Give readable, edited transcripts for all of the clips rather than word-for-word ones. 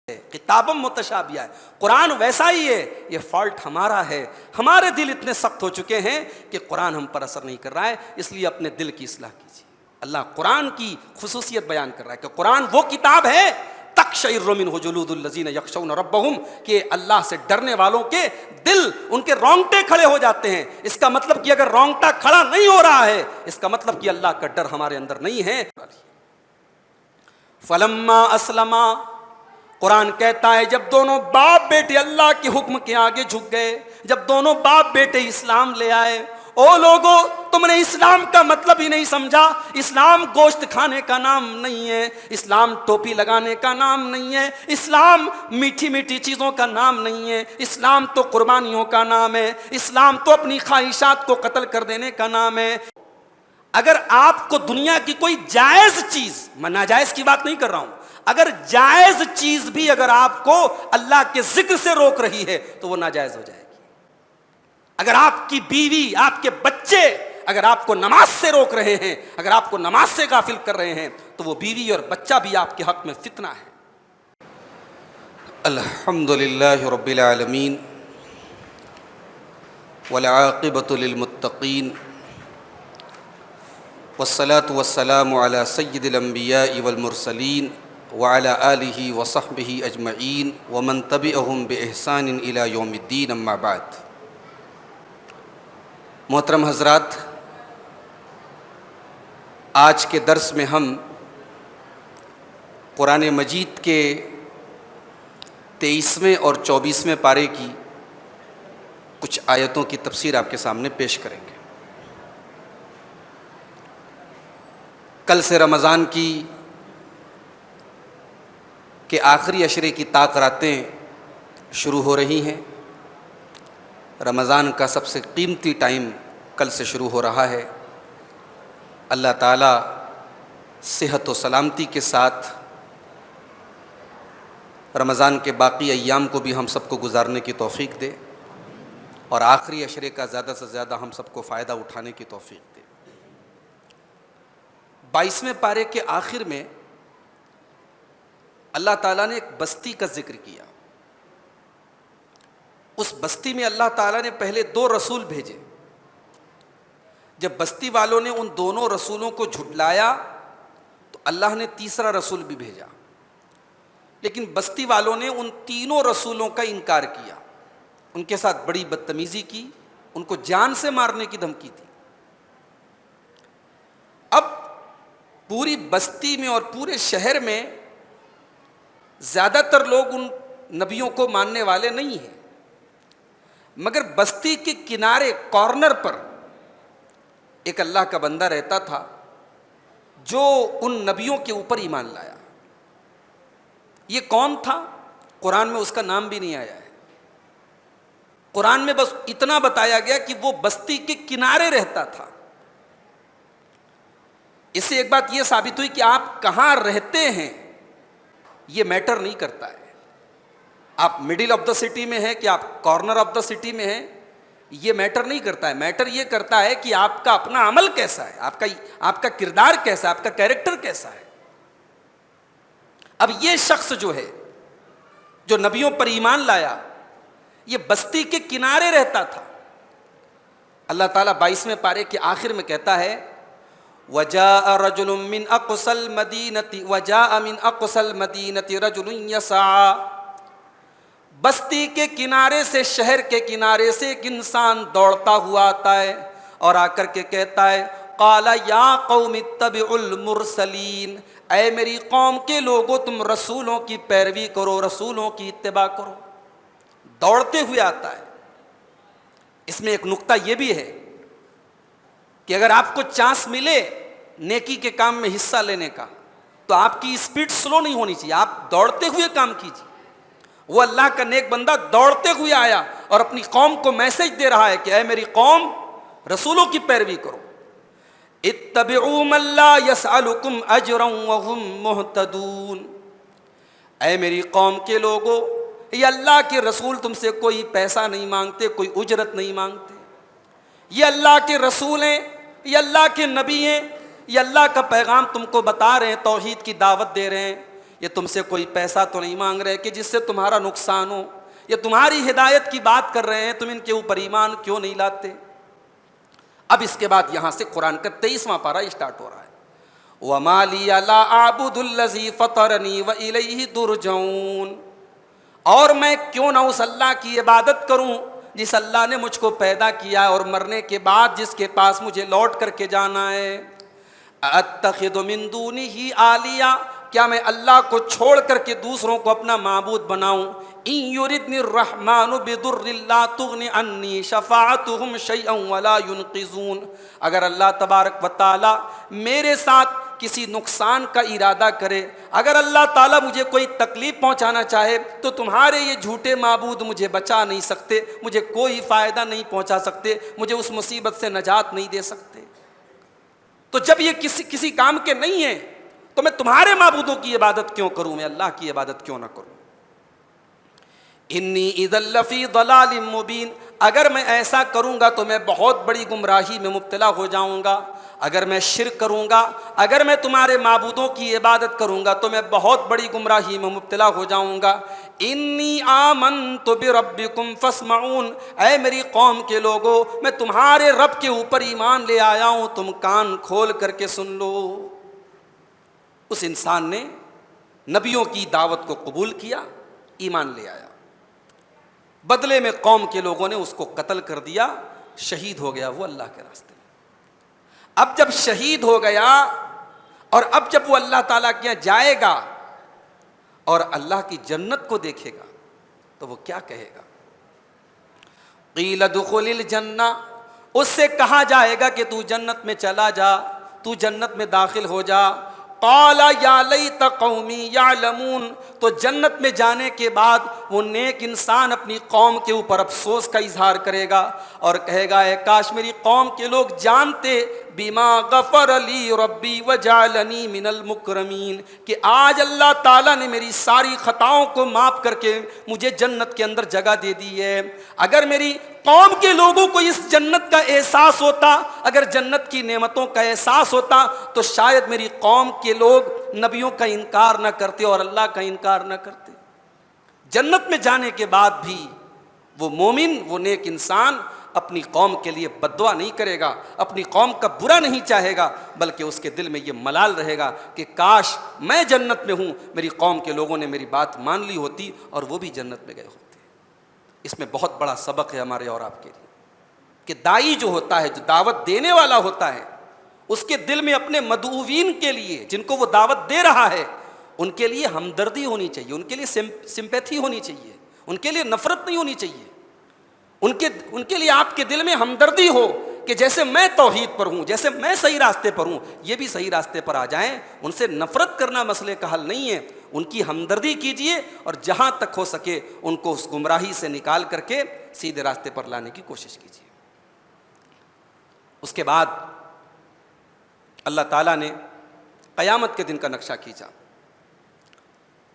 کتاب متشابیہ ہے، قرآن ویسا ہی ہے، یہ فالٹ ہمارا ہے، ہمارے دل اتنے سخت ہو چکے ہیں کہ قرآن ہم پر اثر نہیں کر رہا ہے، اس لیے اپنے دل کی اصلاح کیجیے۔ اللہ قرآن کی خصوصیت بیان کر رہا ہے کہ قرآن وہ کتاب ہے تقشعر منہ جلود الذین یخشون ربہم، کہ اللہ سے ڈرنے والوں کے دل، ان کے رونگٹے کھڑے ہو جاتے ہیں۔ اس کا مطلب کہ اگر رونگٹا کھڑا نہیں ہو رہا ہے، اس کا مطلب کہ اللہ کا ڈر ہمارے اندر نہیں ہے۔ فلما اسلما، قرآن کہتا ہے جب دونوں باپ بیٹے اللہ کے حکم کے آگے جھک گئے، جب دونوں باپ بیٹے اسلام لے آئے۔ او لوگو، تم نے اسلام کا مطلب ہی نہیں سمجھا۔ اسلام گوشت کھانے کا نام نہیں ہے، اسلام ٹوپی لگانے کا نام نہیں ہے، اسلام میٹھی میٹھی چیزوں کا نام نہیں ہے، اسلام تو قربانیوں کا نام ہے، اسلام تو اپنی خواہشات کو قتل کر دینے کا نام ہے۔ اگر آپ کو دنیا کی کوئی جائز چیز، میں ناجائز کی بات نہیں کر رہا ہوں، اگر جائز چیز بھی اگر آپ کو اللہ کے ذکر سے روک رہی ہے تو وہ ناجائز ہو جائے گی۔ اگر آپ کی بیوی، آپ کے بچے اگر آپ کو نماز سے روک رہے ہیں، اگر آپ کو نماز سے غافل کر رہے ہیں، تو وہ بیوی اور بچہ بھی آپ کے حق میں فتنہ ہے۔ الحمدللہ رب العالمین والعاقبۃ للمتقین والصلاة والسلام علی سید الانبیاء والمرسلین وعلی آلہ وصحبہ اجمعین ومن تبعہم بإحسان الی یوم الدین، اما بعد۔ محترم حضرات، آج کے درس میں ہم قرآن مجید کے 23ویں اور 24ویں پارے کی کچھ آیتوں کی تفسیر آپ کے سامنے پیش کریں گے۔ کل سے رمضان کے آخری عشرے کی طاق راتیں شروع ہو رہی ہیں۔ رمضان کا سب سے قیمتی ٹائم کل سے شروع ہو رہا ہے۔ اللہ تعالیٰ صحت و سلامتی کے ساتھ رمضان کے باقی ایام کو بھی ہم سب کو گزارنے کی توفیق دے، اور آخری عشرے کا زیادہ سے زیادہ ہم سب کو فائدہ اٹھانے کی توفیق دے۔ 22ویں پارے کے آخر میں اللہ تعالیٰ نے ایک بستی کا ذکر کیا۔ اس بستی میں اللہ تعالیٰ نے پہلے 2 رسول بھیجے۔ جب بستی والوں نے ان دونوں رسولوں کو جھٹلایا تو اللہ نے تیسرا رسول بھی بھیجا، لیکن بستی والوں نے ان تینوں رسولوں کا انکار کیا، ان کے ساتھ بڑی بدتمیزی کی، ان کو جان سے مارنے کی دھمکی دی۔ اب پوری بستی میں اور پورے شہر میں زیادہ تر لوگ ان نبیوں کو ماننے والے نہیں ہیں، مگر بستی کے کنارے کارنر پر ایک اللہ کا بندہ رہتا تھا جو ان نبیوں کے اوپر ایمان لایا۔ یہ کون تھا؟ قرآن میں اس کا نام بھی نہیں آیا ہے۔ قرآن میں بس اتنا بتایا گیا کہ وہ بستی کے کنارے رہتا تھا۔ اس سے ایک بات یہ ثابت ہوئی کہ آپ کہاں رہتے ہیں یہ میٹر نہیں کرتا ہے۔ آپ مڈل آف دا سٹی میں ہیں کہ آپ کارنر آف دا سٹی میں ہیں، یہ میٹر نہیں کرتا ہے۔ میٹر یہ کرتا ہے کہ آپ کا اپنا عمل کیسا ہے، آپ کا کردار کیسا ہے، آپ کا کیریکٹر کیسا ہے۔ اب یہ شخص جو ہے، جو نبیوں پر ایمان لایا، یہ بستی کے کنارے رہتا تھا۔ اللہ تعالیٰ 22ویں پارے کے آخر میں کہتا ہے وَجَاءَ رَجُلٌ مِّنْ أَقْصَى الْمَدِينَةِ وَجَاءَ مِنْ أَقْصَى الْمَدِينَةِ رَجُلٌ يَسْعَىٰ۔ بستی کے کنارے سے، شہر کے کنارے سے ایک انسان دوڑتا ہوا آتا ہے اور آ کر کے کہتا ہے قَالَ يَا قَوْمِ اتَّبِعُوا الْمُرْسَلِينَ، اے میری قوم کے لوگوں تم رسولوں کی پیروی کرو، رسولوں کی اتباع کرو۔ دوڑتے ہوئے آتا ہے۔ اس میں ایک نقطہ یہ بھی ہے کہ اگر آپ کو چانس ملے نیکی کے کام میں حصہ لینے کا تو آپ کی اسپیڈ سلو نہیں ہونی چاہیے، آپ دوڑتے ہوئے کام کیجیے۔ وہ اللہ کا نیک بندہ دوڑتے ہوئے آیا اور اپنی قوم کو میسج دے رہا ہے کہ اے میری قوم، رسولوں کی پیروی کرو۔ اتبعوا من لا يسألكم اجرا وهم مهتدون، اے میری قوم کے لوگوں، یہ اللہ کے رسول تم سے کوئی پیسہ نہیں مانگتے، کوئی اجرت نہیں مانگتے۔ یہ اللہ کے رسول ہیں، یہ اللہ کے نبی ہیں، یہ اللہ کا پیغام تم کو بتا رہے ہیں، توحید کی دعوت دے رہے ہیں۔ یہ تم سے کوئی پیسہ تو نہیں مانگ رہے کہ جس سے تمہارا نقصان ہو، یہ تمہاری ہدایت کی بات کر رہے ہیں، تم ان کے اوپر ایمان کیوں نہیں لاتے؟ اب اس کے بعد یہاں سے قرآن کا 23واں پارہ اسٹارٹ ہو رہا ہے، وَمَا لِيَ لَا أَعْبُدُ الَّذِي فَطَرَنِي وَإِلَيْهِ تُرْجَعُونَ، اور میں کیوں نہ اس اللہ کی عبادت کروں جس اللہ نے مجھ کو پیدا کیا ہے اور مرنے کے بعد جس کے پاس مجھے لوٹ کر کے جانا ہے۔ أَتَّخِذُ مِن دُونِهِ آلِهَةً، کیا میں اللہ کو چھوڑ کر کے دوسروں کو اپنا معبود بناؤں؟ إِن يُرِدْنِ الرَّحْمَنُ بِضُرٍّ لَا تُغْنِ عَنِّي شَفَاعَتُهُمْ شَيْئًا وَلَا يُنْقِذُونَ، اگر اللہ تبارک و تعالی میرے ساتھ کسی نقصان کا ارادہ کرے، اگر اللہ تعالیٰ مجھے کوئی تکلیف پہنچانا چاہے تو تمہارے یہ جھوٹے معبود مجھے بچا نہیں سکتے، مجھے کوئی فائدہ نہیں پہنچا سکتے، مجھے اس مصیبت سے نجات نہیں دے سکتے۔ تو جب یہ کسی کام کے نہیں ہیں تو میں تمہارے معبودوں کی عبادت کیوں کروں، میں اللہ کی عبادت کیوں نہ کروں؟ انی اذا لفی ضلال مبین، اگر میں ایسا کروں گا تو میں بہت بڑی گمراہی میں مبتلا ہو جاؤں گا۔ اگر میں شرک کروں گا، اگر میں تمہارے معبودوں کی عبادت کروں گا تو میں بہت بڑی گمراہی میں مبتلا ہو جاؤں گا۔ انی آمنت بربکم فاسمعون، اے میری قوم کے لوگوں، میں تمہارے رب کے اوپر ایمان لے آیا ہوں، تم کان کھول کر کے سن لو۔ اس انسان نے نبیوں کی دعوت کو قبول کیا، ایمان لے آیا، بدلے میں قوم کے لوگوں نے اس کو قتل کر دیا، شہید ہو گیا وہ اللہ کے راستے میں۔ اب جب شہید ہو گیا اور اب جب وہ اللہ تعالیٰ کے یہاں جائے گا اور اللہ کی جنت کو دیکھے گا تو وہ کیا کہے گا؟ قیل ادخل الجنہ، اس سے کہا جائے گا کہ تو جنت میں چلا جا، تو جنت میں داخل ہو جا۔ قال یا لیت قومی یعلمون، تو جنت میں جانے کے بعد وہ نیک انسان اپنی قوم کے اوپر افسوس کا اظہار کرے گا اور کہے گا اے کاش میری قوم کے لوگ جانتے بما غفر لی ربی وجعلنی من المکرمین، کہ آج اللہ تعالیٰ نے میری ساری خطاؤں کو معاف کر کے مجھے جنت کے اندر جگہ دے دی ہے۔ اگر میری قوم کے لوگوں کو اس جنت کا احساس ہوتا، اگر جنت کی نعمتوں کا احساس ہوتا تو شاید میری قوم کے لوگ نبیوں کا انکار نہ کرتے اور اللہ کا انکار نہ کرتے۔ جنت میں جانے کے بعد بھی وہ مومن، وہ نیک انسان اپنی قوم کے لیے بد دعا نہیں کرے گا، اپنی قوم کا برا نہیں چاہے گا، بلکہ اس کے دل میں یہ ملال رہے گا کہ کاش میں جنت میں ہوں، میری قوم کے لوگوں نے میری بات مان لی ہوتی اور وہ بھی جنت میں گئے ہوتے۔ اس میں بہت بڑا سبق ہے ہمارے اور آپ کے لیے کہ داعی جو ہوتا ہے، جو دعوت دینے والا ہوتا ہے، اس کے دل میں اپنے مدعوین کے لیے، جن کو وہ دعوت دے رہا ہے، ان کے لیے ہمدردی ہونی چاہیے، ان کے لیے سمپیتھی ہونی چاہیے، ان کے لیے نفرت نہیں ہونی چاہیے، ان کے لیے آپ کے دل میں ہمدردی ہو کہ جیسے میں توحید پر ہوں، جیسے میں صحیح راستے پر ہوں، یہ بھی صحیح راستے پر آ جائیں۔ ان سے نفرت کرنا مسئلے کا حل نہیں ہے، ان کی ہمدردی کیجئے اور جہاں تک ہو سکے ان کو اس گمراہی سے نکال کر کے سیدھے راستے پر لانے کی کوشش کیجئے۔ اس کے بعد اللہ تعالیٰ نے قیامت کے دن کا نقشہ کھینچا،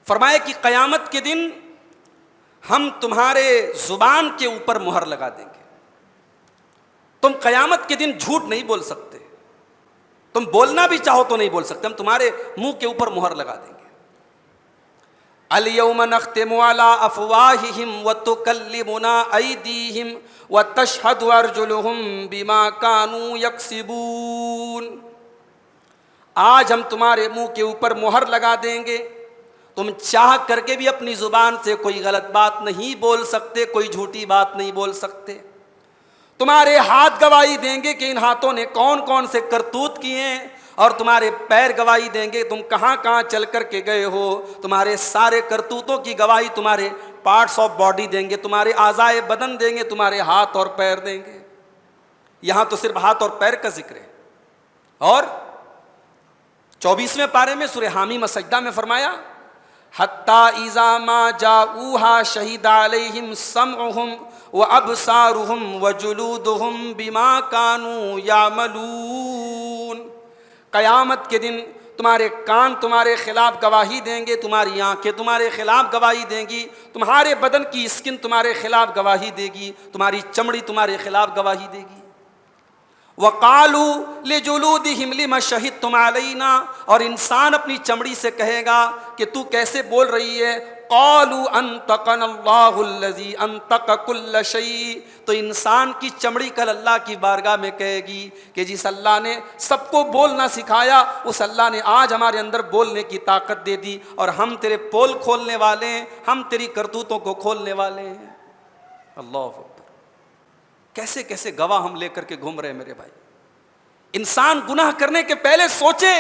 فرمایا کہ قیامت کے دن ہم تمہارے زبان کے اوپر مہر لگا دیں گے، تم قیامت کے دن جھوٹ نہیں بول سکتے، تم بولنا بھی چاہو تو نہیں بول سکتے، ہم تمہارے منہ کے اوپر مہر لگا دیں گے۔ الیوم نختم علی افواہہم وتکلمنا ایدیہم وتشہد ارجلہم بما کانوا یکسبون، آج ہم تمہارے منہ کے اوپر مہر لگا دیں گے، تم چاہ کر کے بھی اپنی زبان سے کوئی غلط بات نہیں بول سکتے، کوئی جھوٹی بات نہیں بول سکتے، تمہارے ہاتھ گواہی دیں گے کہ ان ہاتھوں نے کون کون سے کرتوت کیے ہیں، اور تمہارے پیر گواہی دیں گے تم کہاں کہاں چل کر کے گئے ہو، تمہارے سارے کرتوتوں کی گواہی تمہارے پارٹس آف باڈی دیں گے، تمہارے اعضائے بدن دیں گے، تمہارے ہاتھ اور پیر دیں گے۔ یہاں تو صرف ہاتھ اور پیر کا ذکر ہے، اور 24ویں پارے میں سورہ حامیم سجدہ میں فرمایا حتی اذا ما جاؤوها شہید علیہم سمعہم وابصارہم وجلودہم بما کانوا یعملون، قیامت کے دن تمہارے کان تمہارے خلاف گواہی دیں گے، تمہاری آنکھیں تمہارے خلاف گواہی دیں گی، تمہارے بدن کی اسکن تمہارے خلاف گواہی دے گی، تمہاری چمڑی تمہارے خلاف گواہی دے گی۔ وقالوا لجلودهم لما شهدتم علینا، اور انسان اپنی چمڑی سے کہے گا کہ تو کیسے بول رہی ہے، قالوا انطقنا اللہ الذی انطق کل شیء، تو انسان کی چمڑی کل اللہ کی بارگاہ میں کہے گی کہ جس اللہ نے سب کو بولنا سکھایا، اس اللہ نے آج ہمارے اندر بولنے کی طاقت دے دی، اور ہم تیرے پول کھولنے والے ہیں، ہم تیری کرتوتوں کو کھولنے والے ہیں۔ اللہ اکبر، کیسے کیسے گواہ ہم لے کر کے گھوم رہے ہیں میرے بھائی۔ انسان گناہ کرنے کے پہلے سوچے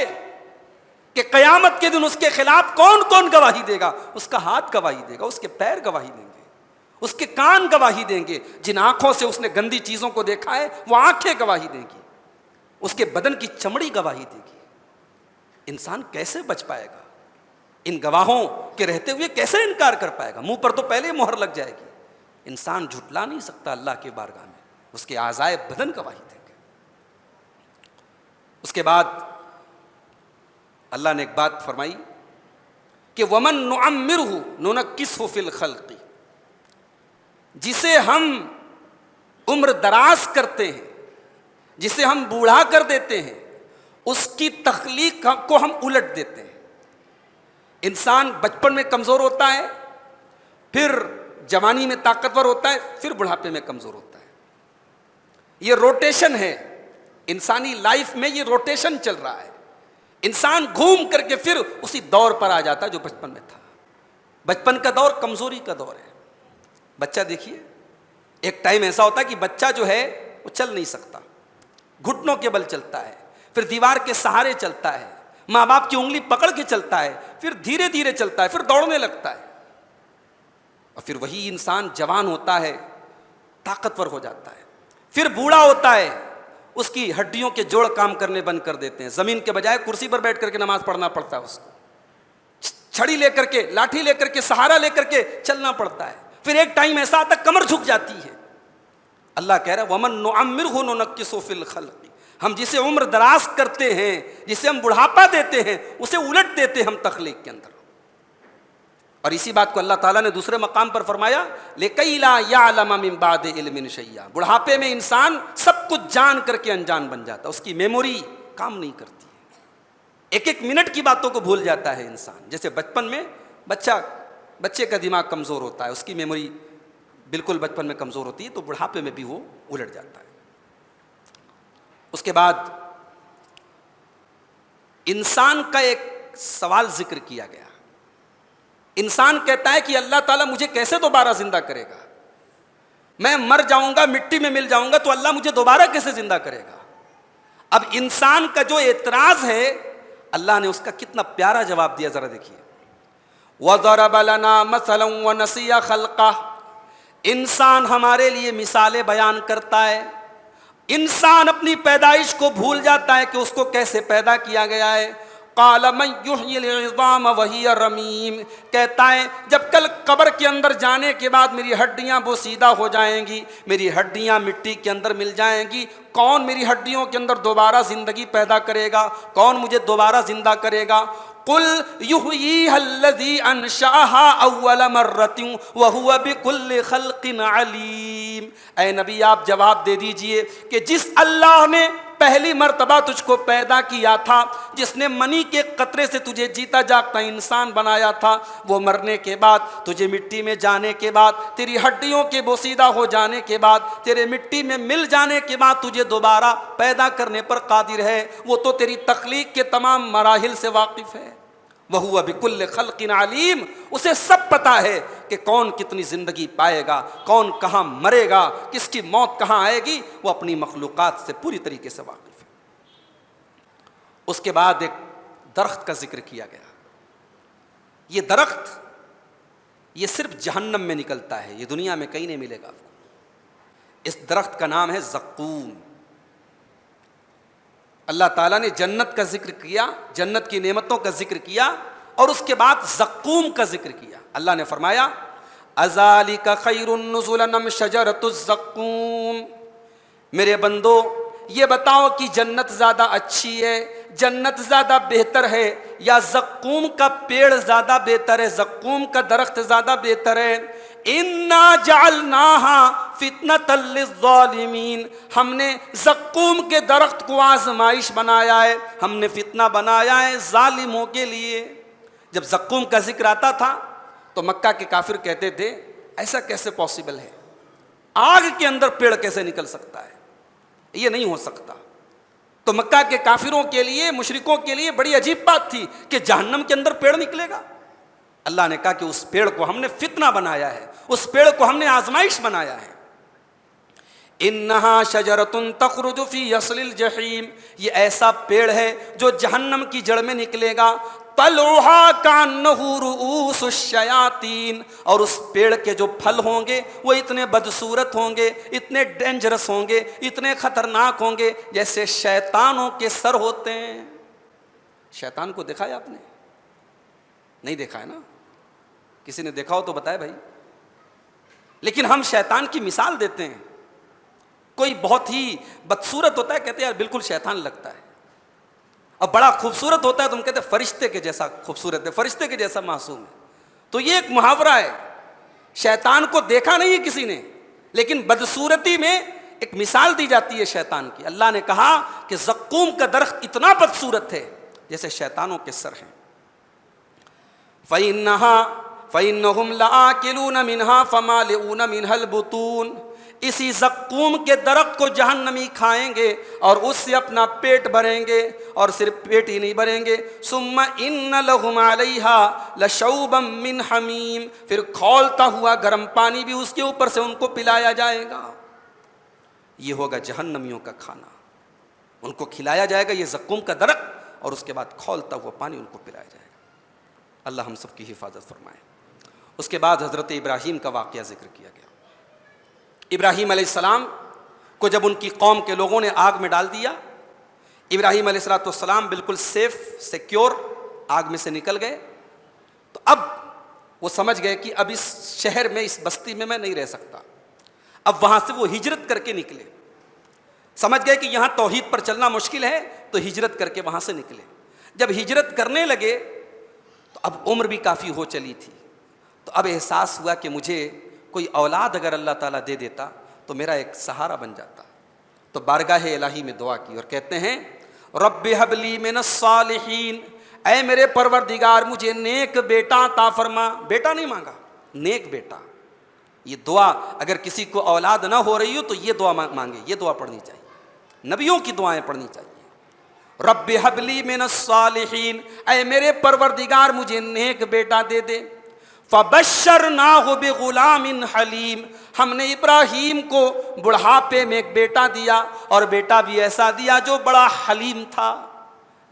کہ قیامت کے دن اس کے خلاف کون کون گواہی دے گا۔ اس کا ہاتھ گواہی دے گا، اس کے پیر گواہی دیں گے، اس کے کان گواہی دیں گے، جن آنکھوں سے اس نے گندی چیزوں کو دیکھا ہے وہ آنکھیں گواہی دیں گی، اس کے بدن کی چمڑی گواہی دے گی۔ انسان کیسے بچ پائے گا ان گواہوں کے رہتے ہوئے؟ کیسے انکار کر پائے گا؟ منہ پر تو پہلے مہر لگ جائے گی۔ انسان جھٹلا نہیں سکتا اللہ کے بارگاہ میں، اس کے اعضائے بدن گواہی دیں گے۔ اس کے بعد اللہ نے ایک بات فرمائی کہ وَمَن نُعَمِّرْهُ نُنَكِّسْهُ فِي الْخَلْقِ، جسے ہم عمر دراز کرتے ہیں، جسے ہم بوڑھا کر دیتے ہیں، اس کی تخلیق کو ہم الٹ دیتے ہیں۔ انسان بچپن میں کمزور ہوتا ہے، پھر جوانی میں طاقتور ہوتا ہے، پھر بڑھاپے میں کمزور ہوتا ہے۔ یہ روٹیشن ہے انسانی لائف میں، یہ روٹیشن چل رہا ہے۔ انسان گھوم کر کے پھر اسی دور پر آ جاتا ہے جو بچپن میں تھا۔ بچپن کا دور کمزوری کا دور ہے۔ بچہ دیکھیے، ایک ٹائم ایسا ہوتا ہے کہ بچہ جو ہے وہ چل نہیں سکتا، گھٹنوں کے بل چلتا ہے، پھر دیوار کے سہارے چلتا ہے، ماں باپ کی انگلی پکڑ کے چلتا ہے، پھر دھیرے دھیرے چلتا ہے، پھر دوڑنے لگتا ہے، اور پھر وہی انسان جوان ہوتا ہے، طاقتور ہو جاتا ہے، پھر بوڑھا ہوتا ہے، اس کی ہڈیوں کے جوڑ کام کرنے بند کر دیتے ہیں، زمین کے بجائے کرسی پر بیٹھ کر کے نماز پڑھنا پڑتا ہے، اس کو چھڑی لے کر کے، لاٹھی لے کر کے، سہارا لے کر کے چلنا پڑتا ہے، پھر ایک ٹائم ایسا آتا ہے کمر جھک جاتی ہے۔ اللہ کہہ رہا ہے وَمَن نُعَمِّرْهُ نُنَكِّسُهُ فِي الْخَلْقِ، ہم جسے عمر دراز کرتے ہیں، جسے ہم بڑھاپا دیتے ہیں، اسے الٹ دیتے ہیں ہم تخلیق کے اندر۔ اور اسی بات کو اللہ تعالیٰ نے دوسرے مقام پر فرمایا لِكَيْ لَا يَعْلَمَ مِن بَعْدِ عِلْمٍ شَيْئًا، بڑھاپے میں انسان سب کچھ جان کر کے انجان بن جاتا ہے، اس کی میموری کام نہیں کرتی ہے، ایک ایک منٹ کی باتوں کو بھول جاتا ہے انسان۔ جیسے بچپن میں بچے کا دماغ کمزور ہوتا ہے، اس کی میموری بالکل بچپن میں کمزور ہوتی ہے، تو بڑھاپے میں بھی وہ الٹ جاتا ہے۔ اس کے بعد انسان کا ایک سوال ذکر کیا گیا۔ انسان کہتا ہے کہ اللہ تعالیٰ مجھے کیسے دوبارہ زندہ کرے گا؟ میں مر جاؤں گا، مٹی میں مل جاؤں گا، تو اللہ مجھے دوبارہ کیسے زندہ کرے گا؟ اب انسان کا جو اعتراض ہے، اللہ نے اس کا کتنا پیارا جواب دیا، ذرا دیکھیے۔ وَضَرَبَ لَنَا مَثَلًا وَنَسِيَ خَلْقَهُ، انسان ہمارے لیے مثالیں بیان کرتا ہے۔ انسان اپنی پیدائش کو بھول جاتا ہے کہ اس کو کیسے پیدا کیا گیا ہے۔ قال من یحیی العظام وہی رمیم، کہتا ہے جب کل قبر کے اندر جانے کے بعد میری ہڈیاں بوسیدہ ہو جائیں گی، میری ہڈیاں مٹی کے اندر مل جائیں گی، کون میری ہڈیوں کے اندر دوبارہ زندگی پیدا کرے گا؟ کون مجھے دوبارہ زندہ کرے گا؟ قل یحییھا الذی انشأھا اول مرۃ وہو بکل خلق علیم، اے نبی آپ جواب دے دیجئے کہ جس اللہ نے پہلی مرتبہ تجھ کو پیدا کیا تھا، جس نے منی کے قطرے سے تجھے جیتا جاگتا انسان بنایا تھا، وہ مرنے کے بعد، تجھے مٹی میں جانے کے بعد، تیری ہڈیوں کے بوسیدہ ہو جانے کے بعد، تیرے مٹی میں مل جانے کے بعد تجھے دوبارہ پیدا کرنے پر قادر ہے۔ وہ تو تیری تخلیق کے تمام مراحل سے واقف ہے۔ وَهُوَ بِكُلِّ خَلْقٍ عَلِيمٌ، اسے سب پتہ ہے کہ کون کتنی زندگی پائے گا، کون کہاں مرے گا، کس کی موت کہاں آئے گی، وہ اپنی مخلوقات سے پوری طریقے سے واقف ہے۔ اس کے بعد ایک درخت کا ذکر کیا گیا۔ یہ درخت یہ صرف جہنم میں نکلتا ہے، یہ دنیا میں کہیں نہیں ملے گا آپ کو۔ اس درخت کا نام ہے زقوم۔ اللہ تعالیٰ نے جنت کا ذکر کیا، جنت کی نعمتوں کا ذکر کیا، اور اس کے بعد زقوم کا ذکر کیا۔ اللہ نے فرمایا اذالک خیر نزلا ام شجرۃ الزقوم، میرے بندو یہ بتاؤ کہ جنت زیادہ اچھی ہے، جنت زیادہ بہتر ہے، یا زقوم کا پیڑ زیادہ بہتر ہے، زقوم کا درخت زیادہ بہتر ہے؟ انا جعلناہا فتنۃ للظالمین، ہم نے زقوم کے درخت کو آزمائش بنایا ہے، ہم نے فتنہ بنایا ہے ظالموں کے لیے۔ جب زقوم کا ذکر آتا تھا تو مکہ کے کافر کہتے تھے ایسا کیسے پاسبل ہے، آگ کے اندر پیڑ کیسے نکل سکتا ہے، یہ نہیں ہو سکتا۔ تو مکہ کے کافروں کے لیے، مشرکوں کے لیے بڑی عجیب بات تھی کہ جہنم کے اندر پیڑ نکلے گا۔ اللہ نے کہا کہ اس پیڑ کو ہم نے فتنہ بنایا ہے، اس پیڑ کو ہم نے آزمائش بنایا ہے۔ انہا شجرۃ تخرج فی اصل الجحیم، یہ ایسا پیڑ ہے جو جہنم کی جڑ میں نکلے گا۔ طلعھا کانہ رؤوس الشیاطین، اور اس پیڑ کے جو پھل ہوں گے وہ اتنے بدصورت ہوں گے، اتنے ڈینجرس ہوں گے، اتنے خطرناک ہوں گے جیسے شیطانوں کے سر ہوتے ہیں۔ شیطان کو دیکھا ہے آپ نے؟ نہیں دیکھا ہے نا؟ کسی نے دیکھا ہو تو بتائے بھائی۔ لیکن ہم شیطان کی مثال دیتے ہیں، کوئی بہت ہی بدصورت ہوتا ہے کہتے ہیں یار بالکل شیطان لگتا ہے، اور بڑا خوبصورت ہوتا ہے تو ہم کہتے ہیں فرشتے کے جیسا خوبصورت ہے، فرشتے کے جیسا معصوم ہے۔ تو یہ ایک محاورہ ہے، شیطان کو دیکھا نہیں ہے کسی نے، لیکن بدصورتی میں ایک مثال دی جاتی ہے شیطان کی۔ اللہ نے کہا کہ زقوم کا درخت اتنا بدصورت ہے جیسے شیطانوں کے سر ہیں۔ فَإِنَّهُمْ لَآكِلُونَ مِنْهَا فَمَالِئُونَ مِنْهَا الْبُطُونَ، اسی زقوم کے درخت کو جہنمی کھائیں گے اور اس سے اپنا پیٹ بھریں گے، اور صرف پیٹ ہی نہیں بھریں گے، ثُمَّ إِنَّ لَهُمْ عَلَيْهَا لَشَوْبًا مِّنْ حَمِيمٍ، پھر کھولتا ہوا گرم پانی بھی اس کے اوپر سے ان کو پلایا جائے گا۔ یہ ہوگا جہنمیوں کا کھانا، ان کو کھلایا جائے گا یہ زقوم کا درخت، اور اس کے بعد کھولتا ہوا پانی ان کو پلایا جائے گا۔ اللہ ہم سب کی حفاظت فرمائے۔ اس کے بعد حضرت ابراہیم کا واقعہ ذکر کیا گیا۔ ابراہیم علیہ السلام کو جب ان کی قوم کے لوگوں نے آگ میں ڈال دیا، ابراہیم علیہ السلام بالکل سیف سیکیور آگ میں سے نکل گئے، تو اب وہ سمجھ گئے کہ اب اس شہر میں، اس بستی میں نہیں رہ سکتا۔ اب وہاں سے وہ ہجرت کر کے نکلے، سمجھ گئے کہ یہاں توحید پر چلنا مشکل ہے، تو ہجرت کر کے وہاں سے نکلے۔ جب ہجرت کرنے لگے تو اب عمر بھی کافی ہو چلی تھی، تو اب احساس ہوا کہ مجھے کوئی اولاد اگر اللہ تعالیٰ دے دیتا تو میرا ایک سہارا بن جاتا۔ تو بارگاہ الہی میں دعا کی اور کہتے ہیں رب ہب لی من الصالحین، اے میرے پروردگار مجھے نیک بیٹا عطا فرما۔ بیٹا نہیں مانگا، نیک بیٹا۔ یہ دعا اگر کسی کو اولاد نہ ہو رہی ہو تو یہ دعا مانگے، یہ دعا پڑھنی چاہیے، نبیوں کی دعائیں پڑھنی چاہیے۔ رب ہب لی من الصالحین، اے میرے پروردگار مجھے نیک بیٹا دے دے۔ فبشرناہ بغلام حلیم، ہم نے ابراہیم کو بڑھاپے میں ایک بیٹا دیا، اور بیٹا بھی ایسا دیا جو بڑا حلیم تھا۔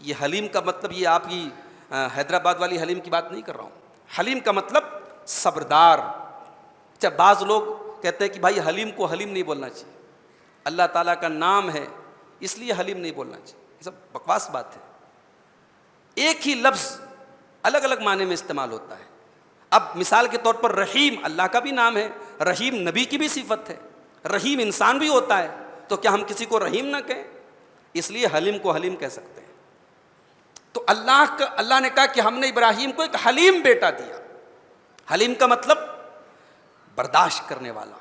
یہ حلیم کا مطلب، یہ آپ کی حیدرآباد والی حلیم کی بات نہیں کر رہا ہوں، حلیم کا مطلب صبردار۔ اچھا، بعض لوگ کہتے ہیں کہ بھائی حلیم کو حلیم نہیں بولنا چاہیے، اللہ تعالیٰ کا نام ہے اس لیے حلیم نہیں بولنا چاہیے، یہ سب بکواس بات ہے۔ ایک ہی لفظ الگ الگ معنی میں استعمال ہوتا ہے۔ اب مثال کے طور پر رحیم اللہ کا بھی نام ہے، رحیم نبی کی بھی صفت ہے، رحیم انسان بھی ہوتا ہے، تو کیا ہم کسی کو رحیم نہ کہیں؟ اس لیے حلیم کو حلیم کہہ سکتے ہیں۔ تو اللہ نے کہا کہ ہم نے ابراہیم کو ایک حلیم بیٹا دیا۔ حلیم کا مطلب برداشت کرنے والا،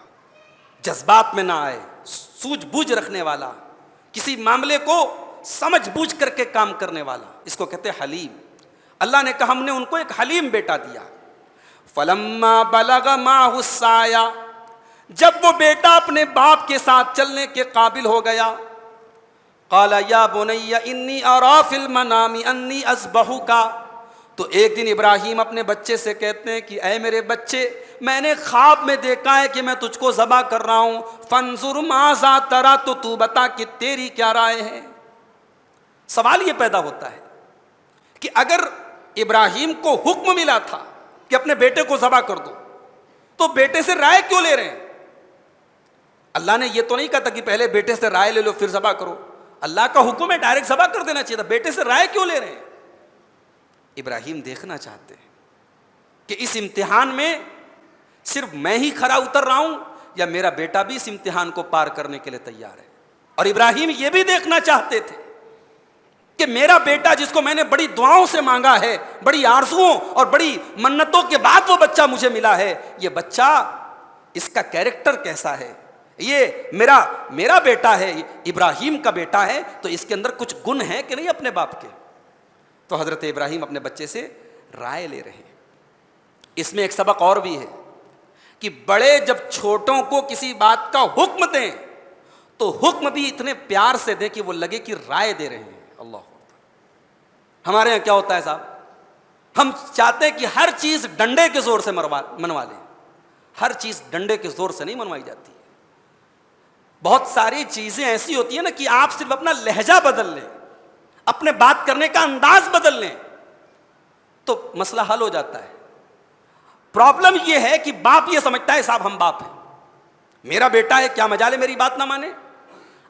جذبات میں نہ آئے، سوجھ بوجھ رکھنے والا، کسی معاملے کو سمجھ بوجھ کر کے کام کرنے والا، اس کو کہتے ہیں حلیم۔ اللہ نے کہا ہم نے ان کو ایک حلیم بیٹا دیا۔ فلما بلغ معه السعی، جب وہ بیٹا اپنے باپ کے ساتھ چلنے کے قابل ہو گیا، قال یا بنی انی اری فی المنام انی اذبحک، تو ایک دن ابراہیم اپنے بچے سے کہتے ہیں کہ اے میرے بچے، میں نے خواب میں دیکھا ہے کہ میں تجھ کو ذبح کر رہا ہوں، فانظر ماذا تری، تو بتا کہ تیری کیا رائے ہے۔ سوال یہ پیدا ہوتا ہے کہ اگر ابراہیم کو حکم ملا تھا کہ اپنے بیٹے کو ذبح کر دو، تو بیٹے سے رائے کیوں لے رہے ہیں؟ اللہ نے یہ تو نہیں کہا تھا کہ پہلے بیٹے سے رائے لے لو پھر ذبح کرو، اللہ کا حکم ہے ڈائریکٹ ذبح کر دینا چاہیے تھا، بیٹے سے رائے کیوں لے رہے ہیں؟ ابراہیم دیکھنا چاہتے ہیں کہ اس امتحان میں صرف میں ہی کھرا اتر رہا ہوں یا میرا بیٹا بھی اس امتحان کو پار کرنے کے لیے تیار ہے، اور ابراہیم یہ بھی دیکھنا چاہتے تھے کہ میرا بیٹا جس کو میں نے بڑی دعاؤں سے مانگا ہے، بڑی آرزوؤں اور بڑی منتوں کے بعد وہ بچہ مجھے ملا ہے، یہ بچہ اس کا کیریکٹر کیسا ہے، یہ میرا بیٹا ہے، ابراہیم کا بیٹا ہے، تو اس کے اندر کچھ گن ہے کہ نہیں اپنے باپ کے۔ تو حضرت ابراہیم اپنے بچے سے رائے لے رہے ہیں۔ اس میں ایک سبق اور بھی ہے کہ بڑے جب چھوٹوں کو کسی بات کا حکم دیں تو حکم بھی اتنے پیار سے دیں کہ وہ لگے کہ رائے دے رہے ہیں۔ اللہ ہمارے یہاں کیا ہوتا ہے صاحب، ہم چاہتے ہیں کہ ہر چیز ڈنڈے کے زور سے منوا لیں۔ ہر چیز ڈنڈے کے زور سے نہیں منوائی جاتی ہے۔ بہت ساری چیزیں ایسی ہوتی ہیں نا کہ آپ صرف اپنا لہجہ بدل لیں، اپنے بات کرنے کا انداز بدل لیں تو مسئلہ حل ہو جاتا ہے۔ پرابلم یہ ہے کہ باپ یہ سمجھتا ہے صاحب ہم باپ ہیں، میرا بیٹا ہے، کیا مجال ہے میری بات نہ مانے۔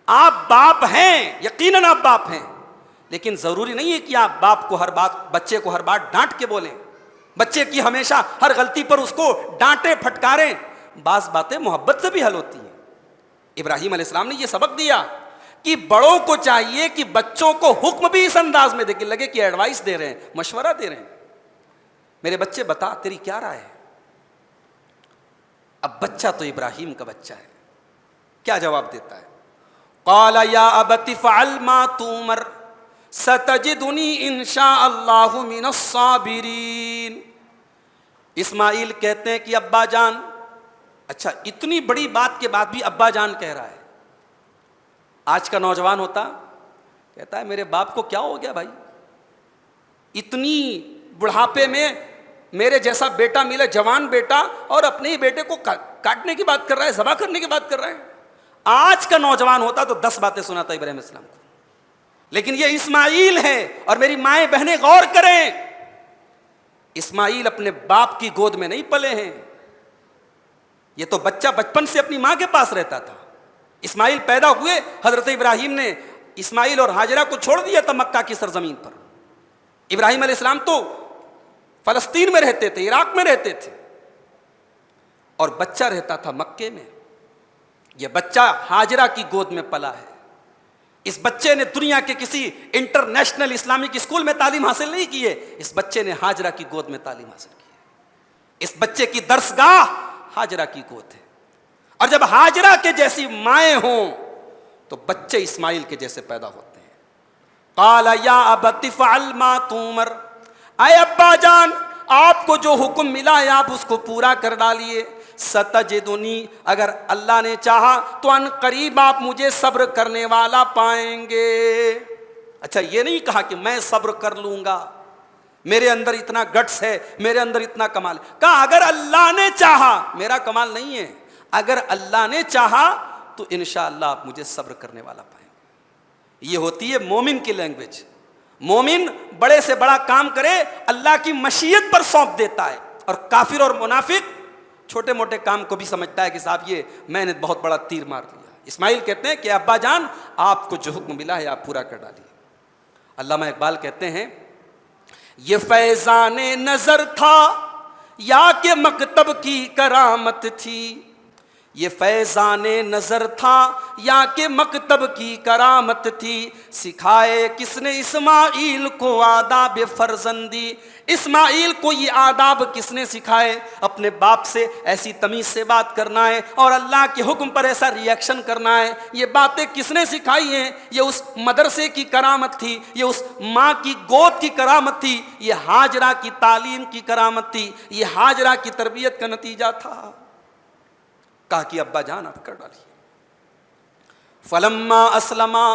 آپ باپ ہیں، یقیناً آپ باپ ہیں، لیکن ضروری نہیں ہے کہ آپ باپ کو ہر بات، بچے کو ہر بات ڈانٹ کے بولیں، بچے کی ہمیشہ ہر غلطی پر اس کو ڈانٹیں پھٹکاریں۔ بعض باتیں محبت سے بھی حل ہوتی ہیں۔ ابراہیم علیہ السلام نے یہ سبق دیا کہ بڑوں کو چاہیے کہ بچوں کو حکم بھی اس انداز میں دے کہ لگے کہ ایڈوائس دے رہے ہیں، مشورہ دے رہے ہیں۔ میرے بچے بتا تیری کیا رائے ہے؟ اب بچہ تو ابراہیم کا بچہ ہے، کیا جواب دیتا ہے؟ قال یا ابت فعل ما تؤمر ستجدنی ان شاء اللہ من الصابرین۔ اسماعیل کہتے ہیں کہ ابا جان، اچھا اتنی بڑی بات کے بعد بھی ابا جان کہہ رہا ہے۔ آج کا نوجوان ہوتا کہتا ہے میرے باپ کو کیا ہو گیا بھائی، اتنی بڑھاپے میں میرے جیسا بیٹا ملے، جوان بیٹا، اور اپنے ہی بیٹے کو کاٹنے کی بات کر رہا ہے، ذبح کرنے کی بات کر رہا ہے۔ آج کا نوجوان ہوتا تو 10 باتیں سناتا ابراہیم علیہ السلام کو، لیکن یہ اسماعیل ہے۔ اور میری مائیں بہنیں غور کریں، اسماعیل اپنے باپ کی گود میں نہیں پلے ہیں، یہ تو بچہ بچپن سے اپنی ماں کے پاس رہتا تھا۔ اسماعیل پیدا ہوئے، حضرت ابراہیم نے اسماعیل اور ہاجرہ کو چھوڑ دیا تھا مکہ کی سرزمین پر۔ ابراہیم علیہ السلام تو فلسطین میں رہتے تھے، عراق میں رہتے تھے، اور بچہ رہتا تھا مکے میں۔ یہ بچہ ہاجرہ کی گود میں پلا ہے۔ اس بچے نے دنیا کے کسی انٹرنیشنل اسلامک اسکول میں تعلیم حاصل نہیں کی ہے، اس بچے نے ہاجرہ کی گود میں تعلیم حاصل کی ہے۔ اس بچے کی درسگاہ ہاجرہ کی گود ہے، اور جب ہاجرہ کے جیسی مائیں ہوں تو بچے اسماعیل کے جیسے پیدا ہوتے ہیں۔ قال یا ابت فعل ما تؤمر، اے ابا جان آپ کو جو حکم ملا ہے آپ اس کو پورا کر ڈالیے۔ ستجدنی، اگر اللہ نے چاہا تو ان قریب آپ مجھے صبر کرنے والا پائیں گے۔ اچھا یہ نہیں کہا کہ میں صبر کر لوں گا، میرے اندر اتنا گٹس ہے، میرے اندر اتنا کمال ہے، کہا اگر اللہ نے چاہا، میرا کمال نہیں ہے، اگر اللہ نے چاہا تو انشاءاللہ آپ مجھے صبر کرنے والا پائیں گے۔ یہ ہوتی ہے مومن کی لینگویج۔ مومن بڑے سے بڑا کام کرے اللہ کی مشیت پر سونپ دیتا ہے، اور کافر اور منافق چھوٹے موٹے کام کو بھی سمجھتا ہے کہ صاحب یہ میں نے بہت بڑا تیر مار لیا۔ اسماعیل کہتے ہیں کہ ابا جان آپ کو جو حکم ملا ہے آپ پورا کر ڈالیے۔ علامہ اقبال کہتے ہیں یہ فیضان نظر تھا یا کہ مکتب کی کرامت تھی، یہ فیضان نظر تھا یا کہ مکتب کی کرامت تھی، سکھائے کس نے اسماعیل کو آداب فرزندی، اسماعیل کو یہ آداب کس نے سکھائے، اپنے باپ سے ایسی تمیز سے بات کرنا ہے اور اللہ کے حکم پر ایسا ری ایکشن کرنا ہے، یہ باتیں کس نے سکھائی ہیں؟ یہ اس مدرسے کی کرامت تھی، یہ اس ماں کی گود کی کرامت تھی، یہ ہاجرہ کی تعلیم کی کرامت تھی، یہ ہاجرہ کی تربیت کا نتیجہ تھا۔ کہا کہ ابا جان آپ کر ڈالیے۔ فلما اسلما،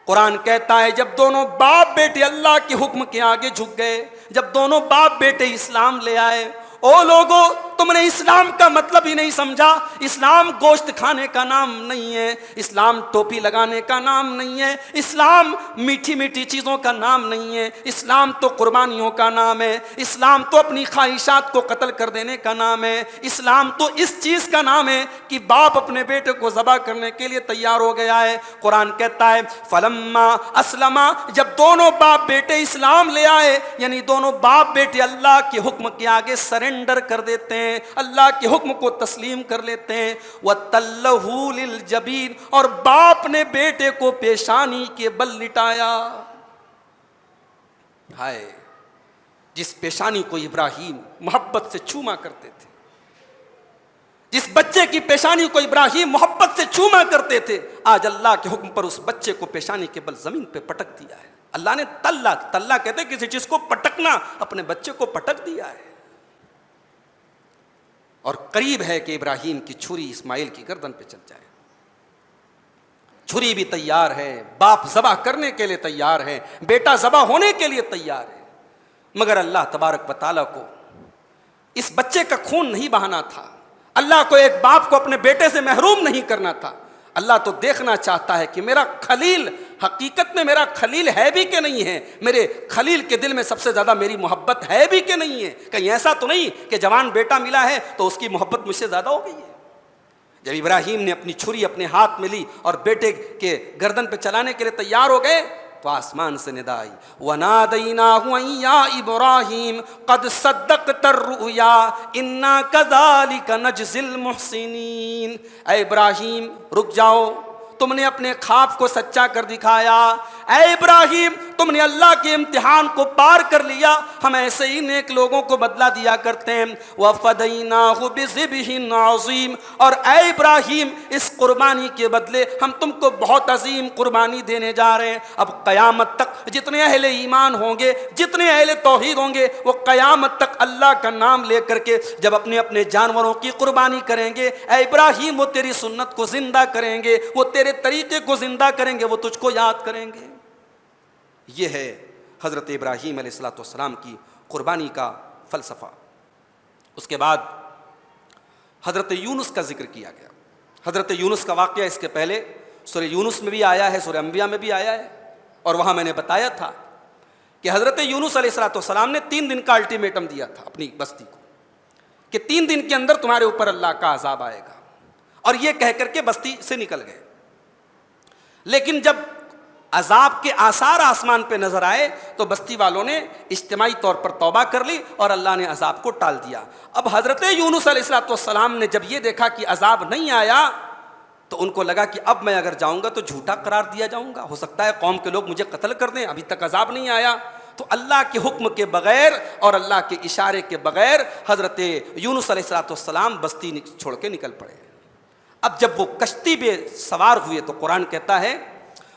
قرآن کہتا ہے جب دونوں باپ بیٹے اللہ کے حکم کے آگے جھک گئے، جب دونوں باپ بیٹے اسلام لے آئے۔ او لوگو تم نے اسلام کا مطلب ہی نہیں سمجھا، اسلام گوشت کھانے کا نام نہیں ہے، اسلام ٹوپی لگانے کا نام نہیں ہے، اسلام میٹھی میٹھی چیزوں کا نام نہیں ہے، اسلام تو قربانیوں کا نام ہے، اسلام تو اپنی خواہشات کو قتل کر دینے کا نام ہے، اسلام تو اس چیز کا نام ہے کہ باپ اپنے بیٹے کو ذبح کرنے کے لیے تیار ہو گیا ہے۔ قرآن کہتا ہے فلما اسلما، جب دونوں باپ بیٹے اسلام لے آئے، یعنی دونوں باپ بیٹے اللہ کے حکم کے آگے سرنڈر کر دیتے ہیں، اللہ کے حکم کو تسلیم کر لیتے ہیں۔ وَتَلَّهُ لِلْجَبِينِ، اور باپ نے بیٹے کو پیشانی کے بل لٹایا۔ ہائے جس پیشانی کو ابراہیم محبت سے چوما کرتے تھے، جس بچے کی پیشانی کو ابراہیم محبت سے چوما کرتے تھے، آج اللہ کے حکم پر اس بچے کو پیشانی کے بل زمین پہ پٹک دیا ہے۔ اللہ نے تلہ کہتے ہیں کسی چیز کو پٹکنا، اپنے بچے کو پٹک دیا ہے۔ اور قریب ہے کہ ابراہیم کی چھری اسماعیل کی گردن پہ چل جائے۔ چھری بھی تیار ہے، باپ ذبح کرنے کے لیے تیار ہے، بیٹا ذبح ہونے کے لیے تیار ہے، مگر اللہ تبارک و تعالیٰ کو اس بچے کا خون نہیں بہانا تھا، اللہ کو ایک باپ کو اپنے بیٹے سے محروم نہیں کرنا تھا۔ اللہ تو دیکھنا چاہتا ہے کہ میرا خلیل حقیقت میں میرا خلیل ہے بھی کہ نہیں ہے، میرے خلیل کے دل میں سب سے زیادہ میری محبت ہے بھی کہ نہیں ہے، کہیں ایسا تو نہیں کہ جوان بیٹا ملا ہے تو اس کی محبت مجھ سے زیادہ ہو گئی ہے۔ جب ابراہیم نے اپنی چھری اپنے ہاتھ میں لی اور بیٹے کے گردن پہ چلانے کے لیے تیار ہو گئے تو آسمان سے ندا آئی، وَنَادَيْنَاهُ أَن يَا إِبْرَاهِيمُ قَدْ صَدَّقْتَ الرُّؤْيَا إِنَّا كَذَلِكَ نَجْزِي الْمُحْسِنِينَ۔ اے ابراہیم رک جاؤ، تم نے اپنے خواب کو سچا کر دکھایا۔ اے ابراہیم تم نے اللہ کے امتحان کو پار کر لیا، ہم ایسے ہی نیک لوگوں کو بدلہ دیا کرتے ہیں۔ وَفَدَيْنَاهُ بِذِبْحٍ عَظِيمٍ، اور اے ابراہیم اس قربانی کے بدلے ہم تم کو بہت عظیم قربانی دینے جا رہے ہیں۔ اب قیامت تک جتنے اہل ایمان ہوں گے، جتنے اہل توحید ہوں گے، وہ قیامت تک اللہ کا نام لے کر کے جب اپنے اپنے جانوروں کی قربانی کریں گے، اے ابراہیم وہ تیری سنت کو زندہ کریں گے، وہ تیرے طریقے کو زندہ کریں گے، وہ تجھ کو یاد کریں گے۔ یہ ہے حضرت ابراہیم علیہ السلام کی قربانی کا فلسفہ۔ اس کے بعد حضرت یونس کا ذکر کیا گیا۔ حضرت یونس کا واقعہ اس کے پہلے سورہ یونس میں بھی آیا ہے، سورہ انبیاء میں بھی آیا ہے، اور وہاں میں نے بتایا تھا کہ حضرت یونس علیہ السلام نے 3 دن کا الٹیمیٹم دیا تھا اپنی بستی کو کہ 3 دن کے اندر تمہارے اوپر اللہ کا عذاب آئے گا، اور یہ کہہ کر کے بستی سے نکل گئے۔ لیکن جب عذاب کے آثار آسمان پہ نظر آئے تو بستی والوں نے اجتماعی طور پر توبہ کر لی اور اللہ نے عذاب کو ٹال دیا۔ اب حضرت یونس علیہ السلام نے جب یہ دیکھا کہ عذاب نہیں آیا تو ان کو لگا کہ اب میں اگر جاؤں گا تو جھوٹا قرار دیا جاؤں گا، ہو سکتا ہے قوم کے لوگ مجھے قتل کر دیں، ابھی تک عذاب نہیں آیا۔ تو اللہ کے حکم کے بغیر اور اللہ کے اشارے کے بغیر حضرت یونس علیہ السلام بستی چھوڑ کے نکل پڑے۔ اب جب وہ کشتی پہ سوار ہوئے تو قرآن کہتا ہے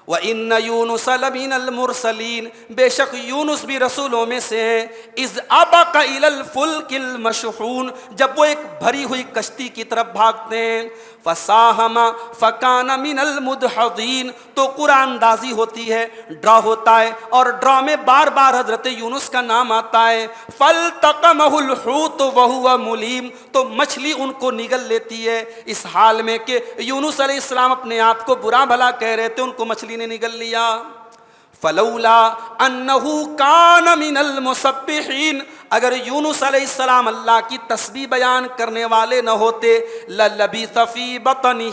وَإِنَّ يُونُسَ لَمِنَ الْمُرْسَلِينَ، بے شک یونس بھی رسولوں میں سے ہیں۔ اِذْ أَبَقَ إِلَى الْفُلْكِ الْمَشْحُونِ، جب وہ ایک بھری ہوئی کشتی کی طرف بھاگتے ہیں، فَسَاهَمَ فَكَانَ مِنَ الْمُدْحَضِينَ، تو قرآن اندازی ہوتی ہے، ڈرا ہوتا ہے، اور ڈرا میں بار بار حضرت یونس کا نام آتا ہے۔ فَالْتَقَمَهُ الْحُوتُ وَهُوَ مُلِيمٌ، تو مچھلی ان کو نگل لیتی ہے، اس حال میں کہ یونس علیہ السلام اپنے آپ کو برا بھلا کہہ رہے تھے، ان کو مچھلی نے نگل لیا۔ فلولا انہ کان من المسبحین، اگر یونس علیہ السلام اللہ کی تسبیح بیان کرنے والے نہ ہوتے، للبث فی بطنہ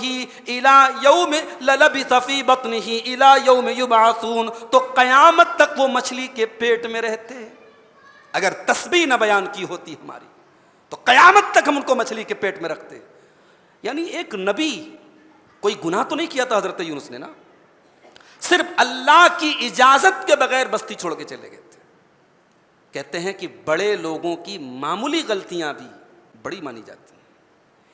الی یوم یبعثون، تو قیامت تک وہ مچھلی کے پیٹ میں رہتے۔ اگر تسبیح نہ بیان کی ہوتی ہماری تو قیامت تک ہم ان کو مچھلی کے پیٹ میں رکھتے۔ یعنی ایک نبی، کوئی گناہ تو نہیں کیا تھا حضرت یونس نے نا، صرف اللہ کی اجازت کے بغیر بستی چھوڑ کے چلے گئے تھے۔ کہتے ہیں کہ بڑے لوگوں کی معمولی غلطیاں بھی بڑی مانی جاتی ہیں۔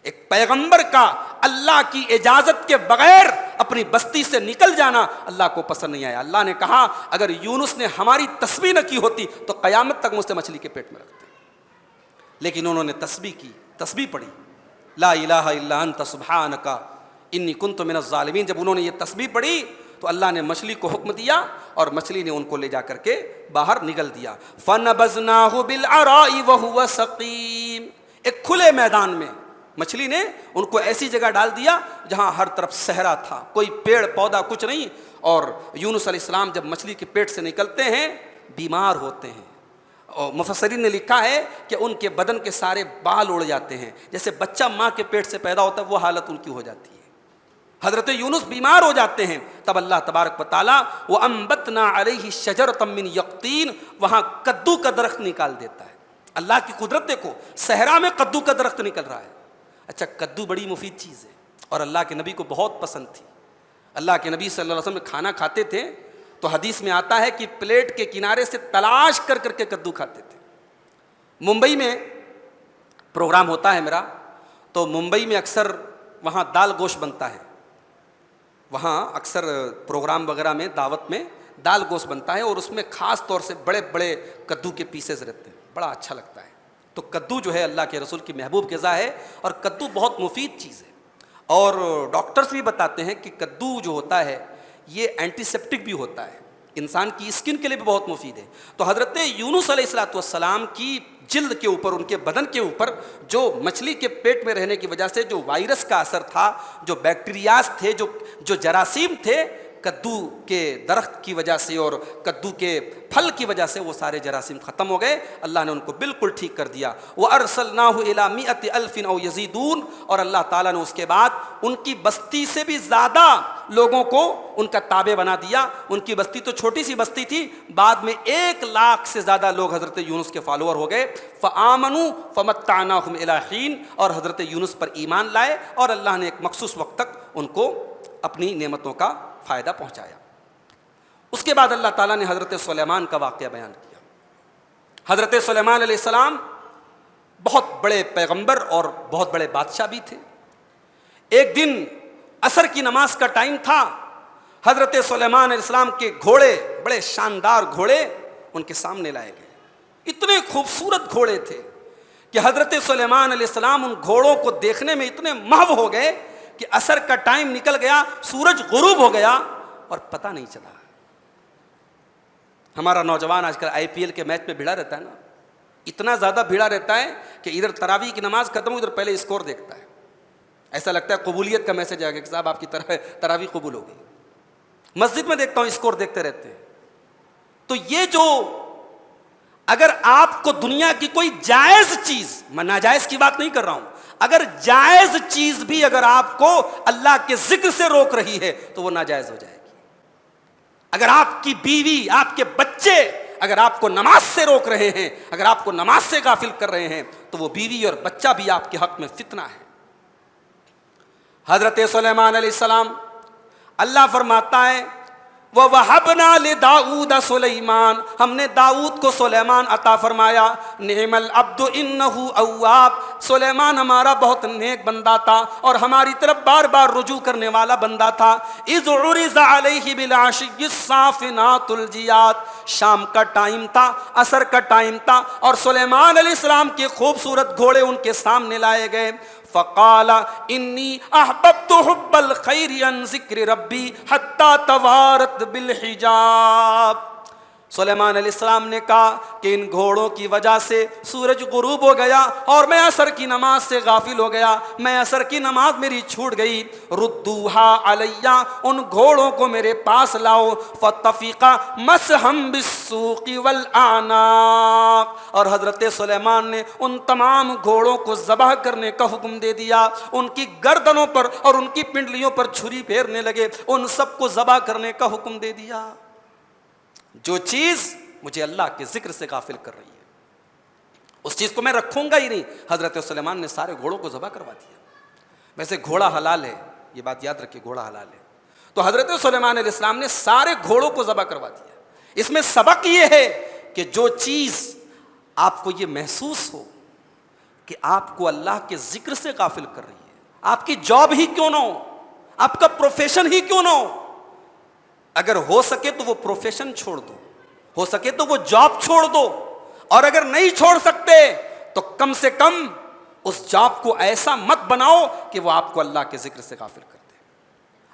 ایک پیغمبر کا اللہ کی اجازت کے بغیر اپنی بستی سے نکل جانا اللہ کو پسند نہیں آیا۔ اللہ نے کہا اگر یونس نے ہماری تسبیح نہ کی ہوتی تو قیامت تک مجھ سے مچھلی کے پیٹ میں رکھتے، لیکن انہوں نے تسبیح کی، تسبیح پڑھی، لا الہ الا انت سبحانک انی کنت من الظالمین۔ جب انہوں نے یہ تسبیح پڑھی تو اللہ نے مچھلی کو حکم دیا اور مچھلی نے ان کو لے جا کر کے باہر نگل دیا۔ فَنَبَذْنَاهُ بِالْعَرَاءِ وَهُوَ سَقِيمٌ، ایک کھلے میدان میں مچھلی نے ان کو ایسی جگہ ڈال دیا جہاں ہر طرف صحرا تھا، کوئی پیڑ پودا کچھ نہیں، اور یونس علیہ السلام جب مچھلی کے پیٹ سے نکلتے ہیں بیمار ہوتے ہیں، اور مفسرین نے لکھا ہے کہ ان کے بدن کے سارے بال اڑ جاتے ہیں، جیسے بچہ ماں کے پیٹ سے پیدا ہوتا ہے وہ حالت ان کی ہو جاتی ہے۔ حضرت یونس بیمار ہو جاتے ہیں، تب اللہ تبارک و تعالیٰ وَأَنبَتْنَا عَلَيْهِ شَجَرَةً مِّن يَقْطِينٍ، وہاں کدو کا درخت نکال دیتا ہے۔ اللہ کی قدرت دیکھو، صحرا میں کدو کا درخت نکل رہا ہے۔ اچھا کدو بڑی مفید چیز ہے اور اللہ کے نبی کو بہت پسند تھی۔ اللہ کے نبی صلی اللہ علیہ وسلم کھانا کھاتے تھے تو حدیث میں آتا ہے کہ پلیٹ کے کنارے سے تلاش کر کر کے کدو کھاتے تھے. ممبئی میں پروگرام ہوتا ہے میرا, تو ممبئی میں اکثر وہاں دال گوشت بنتا ہے, وہاں اکثر پروگرام وغیرہ میں دعوت میں دال گوشت بنتا ہے, اور اس میں خاص طور سے بڑے بڑے کدو کے پیسز رہتے ہیں, بڑا اچھا لگتا ہے. تو کدو جو ہے اللہ کے رسول کی محبوب غذا ہے, اور کدو بہت مفید چیز ہے, اور ڈاکٹرز بھی بتاتے ہیں کہ کدو جو ہوتا ہے یہ اینٹی سیپٹک بھی ہوتا ہے, انسان کی اسکن کے لیے بھی بہت مفید ہے. تو حضرت یونس علیہ الصلوۃ والسلام کی جلد کے اوپر, ان کے بدن کے اوپر جو مچھلی کے پیٹ میں رہنے کی وجہ سے جو وائرس کا اثر تھا, جو بیکٹیریاز تھے, جو جراثیم تھے, کدو کے درخت کی وجہ سے اور کدو کے پھل کی وجہ سے وہ سارے جراثیم ختم ہو گئے. اللہ نے ان کو بالکل ٹھیک کر دیا. وَأَرْسَلْنَاهُ إِلَىٰ مِائَةِ أَلْفٍ أَوْ يَزِيدُونَ, اور اللہ تعالیٰ نے اس کے بعد ان کی بستی سے بھی زیادہ لوگوں کو ان کا تابع بنا دیا. ان کی بستی تو چھوٹی سی بستی تھی, بعد میں 1,00,000 سے زیادہ لوگ حضرت یونس کے فالوور ہو گئے. فَآمَنُوا فَمَتَّعْنَاهُمْ إِلَىٰ حِينٍ, اور حضرت یونس پر ایمان لائے, اور اللہ نے ایک مخصوص وقت تک ان کو اپنی نعمتوں کا فائدہ پہنچایا. اس کے بعد اللہ تعالیٰ نے حضرت سلیمان کا واقعہ بیان کیا. حضرت سلیمان علیہ السلام بہت بڑے پیغمبر اور بہت بڑے بادشاہ بھی تھے. ایک دن عصر کی نماز کا ٹائم تھا, حضرت سلیمان علیہ السلام کے گھوڑے, بڑے شاندار گھوڑے ان کے سامنے لائے گئے. اتنے خوبصورت گھوڑے تھے کہ حضرت سلیمان علیہ السلام ان گھوڑوں کو دیکھنے میں اتنے محو ہو گئے کہ عصر کا ٹائم نکل گیا, سورج غروب ہو گیا اور پتہ نہیں چلا. ہمارا نوجوان آج کل IPL کے میچ میں بھیڑا رہتا ہے نا, اتنا زیادہ بھیڑا رہتا ہے کہ ادھر تراویح کی نماز ختم ہو, ادھر پہلے اسکور دیکھتا ہے. ایسا لگتا ہے قبولیت کا میسج آ گیا کہ صاحب آپ کی تراویح قبول ہو گئی. مسجد میں دیکھتا ہوں اسکور دیکھتے رہتے ہیں. تو یہ جو, اگر آپ کو دنیا کی کوئی جائز چیز, میں ناجائز کی بات نہیں کر رہا ہوں, اگر جائز چیز بھی اگر آپ کو اللہ کے ذکر سے روک رہی ہے تو وہ ناجائز ہو جائے گی. اگر آپ کی بیوی, آپ کے بچے اگر آپ کو نماز سے روک رہے ہیں, اگر آپ کو نماز سے غافل کر رہے ہیں, تو وہ بیوی اور بچہ بھی آپ کے حق میں فتنہ ہے. حضرت سلیمان علیہ السلام, اللہ فرماتا ہے وَوَهَبْنَا لِدَاؤُودَ سُلَيْمَانَ, ہم نے داؤد کو سلیمان عطا فرمایا. نعم العبد انه اواب, سلیمان ہمارا بہت نیک بندہ تھا اور ہماری طرف بار بار رجوع کرنے والا بندہ تھا. اذ عرض علیہ بالعشی الصافنات الجیاد, شام کا ٹائم تھا, عصر کا ٹائم تھا, اور سلیمان علیہ السلام کے خوبصورت گھوڑے ان کے سامنے لائے گئے. فقال انی احببت حب الخیر عن ذکر ربی حتی توارت بالحجاب. سلیمان علیہ السلام نے کہا کہ ان گھوڑوں کی وجہ سے سورج غروب ہو گیا اور میں عصر کی نماز سے غافل ہو گیا, میں عصر کی نماز میری چھوٹ گئی. ردوہا علیہ, ان گھوڑوں کو میرے پاس لاؤ. فتفقا مسحم بالسوق والاعناق, اور حضرت سلیمان نے ان تمام گھوڑوں کو ذبح کرنے کا حکم دے دیا. ان کی گردنوں پر اور ان کی پنڈلیوں پر چھری پھیرنے لگے, ان سب کو ذبح کرنے کا حکم دے دیا. جو چیز مجھے اللہ کے ذکر سے غافل کر رہی ہے اس چیز کو میں رکھوں گا ہی نہیں. حضرت سلیمان نے سارے گھوڑوں کو ذبح کروا دیا. ویسے گھوڑا حلال ہے, یہ بات یاد رکھیے, گھوڑا حلال ہے. تو حضرت سلیمان علیہ السلام نے سارے گھوڑوں کو ذبح کروا دیا. اس میں سبق یہ ہے کہ جو چیز آپ کو یہ محسوس ہو کہ آپ کو اللہ کے ذکر سے غافل کر رہی ہے, آپ کی جاب ہی کیوں نہ ہو, آپ کا پروفیشن ہی کیوں نہ ہو, اگر ہو سکے تو وہ پروفیشن چھوڑ دو, ہو سکے تو وہ جاب چھوڑ دو, اور اگر نہیں چھوڑ سکتے تو کم سے کم اس جاب کو ایسا مت بناؤ کہ وہ آپ کو اللہ کے ذکر سے غافل کر دے.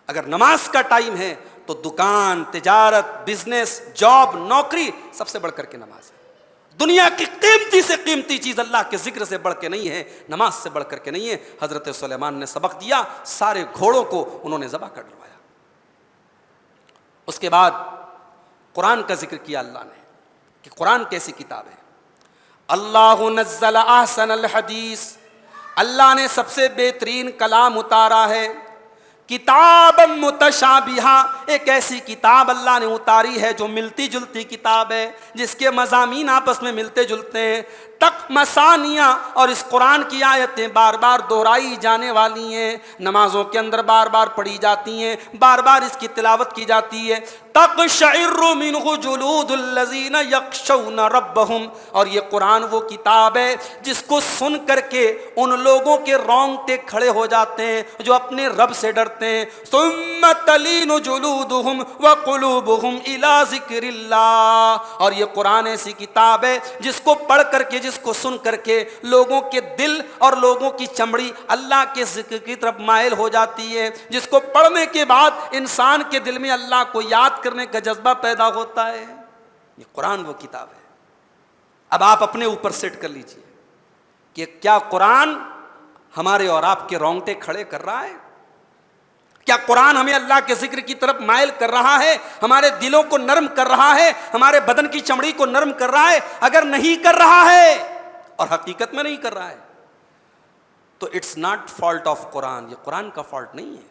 اگر نماز کا ٹائم ہے تو دکان, تجارت, بزنس, جاب, نوکری, سب سے بڑھ کر کے نماز ہے. دنیا کی قیمتی سے قیمتی چیز اللہ کے ذکر سے بڑھ کے نہیں ہے, نماز سے بڑھ کر کے نہیں ہے. حضرت سلیمان نے سبق دیا, سارے گھوڑوں کو انہوں نے ذبح کر ڈلوایا. اس کے بعد قرآن کا ذکر کیا اللہ نے کہ قرآن کیسی کتاب ہے. اللہ نزل احسن الحدیث, اللہ نے سب سے بہترین کلام اتارا ہے. کتاب متشابہہ, ایک ایسی کتاب اللہ نے اتاری ہے جو ملتی جلتی کتاب ہے, جس کے مضامین آپس میں ملتے جلتے ہیں. تک مسانیہ، اور اس قرآن کی آیتیں بار بار دہرائی جانے والی ہیں، نمازوں کے اندر بار بار پڑھی جاتی ہیں، بار بار اس کی تلاوت کی جاتی ہے۔ تقشعر منہ جلود الذین یخشون ربہم، اور یہ قرآن وہ کتاب ہے جس کو سن کر کے ان لوگوں کے رونگٹے کھڑے ہو جاتے ہیں جو اپنے رب سے ڈرتے ہیں۔ ثم تلین جلودہم وقلوبہم الی ذکر اللہ، اور یہ قرآن ایسی کتاب ہے جس کو پڑھ کر کے، جس کو سن کر کے لوگوں کے دل اور لوگوں کی چمڑی اللہ کے ذکر کی طرف مائل ہو جاتی ہے، جس کو پڑھنے کے بعد انسان کے دل میں اللہ کو یاد کرنے کا جذبہ پیدا ہوتا ہے۔ یہ قرآن وہ کتاب ہے۔ اب آپ اپنے اوپر سیٹ کر لیجئے کہ کیا قرآن ہمارے اور آپ کے رونگٹے کھڑے کر رہا ہے؟ کیا قرآن ہمیں اللہ کے ذکر کی طرف مائل کر رہا ہے، ہمارے دلوں کو نرم کر رہا ہے، ہمارے بدن کی چمڑی کو نرم کر رہا ہے؟ اگر نہیں کر رہا ہے، اور حقیقت میں نہیں کر رہا ہے، تو اٹس ناٹ فالٹ آف قرآن، یہ قرآن کا فالٹ نہیں ہے۔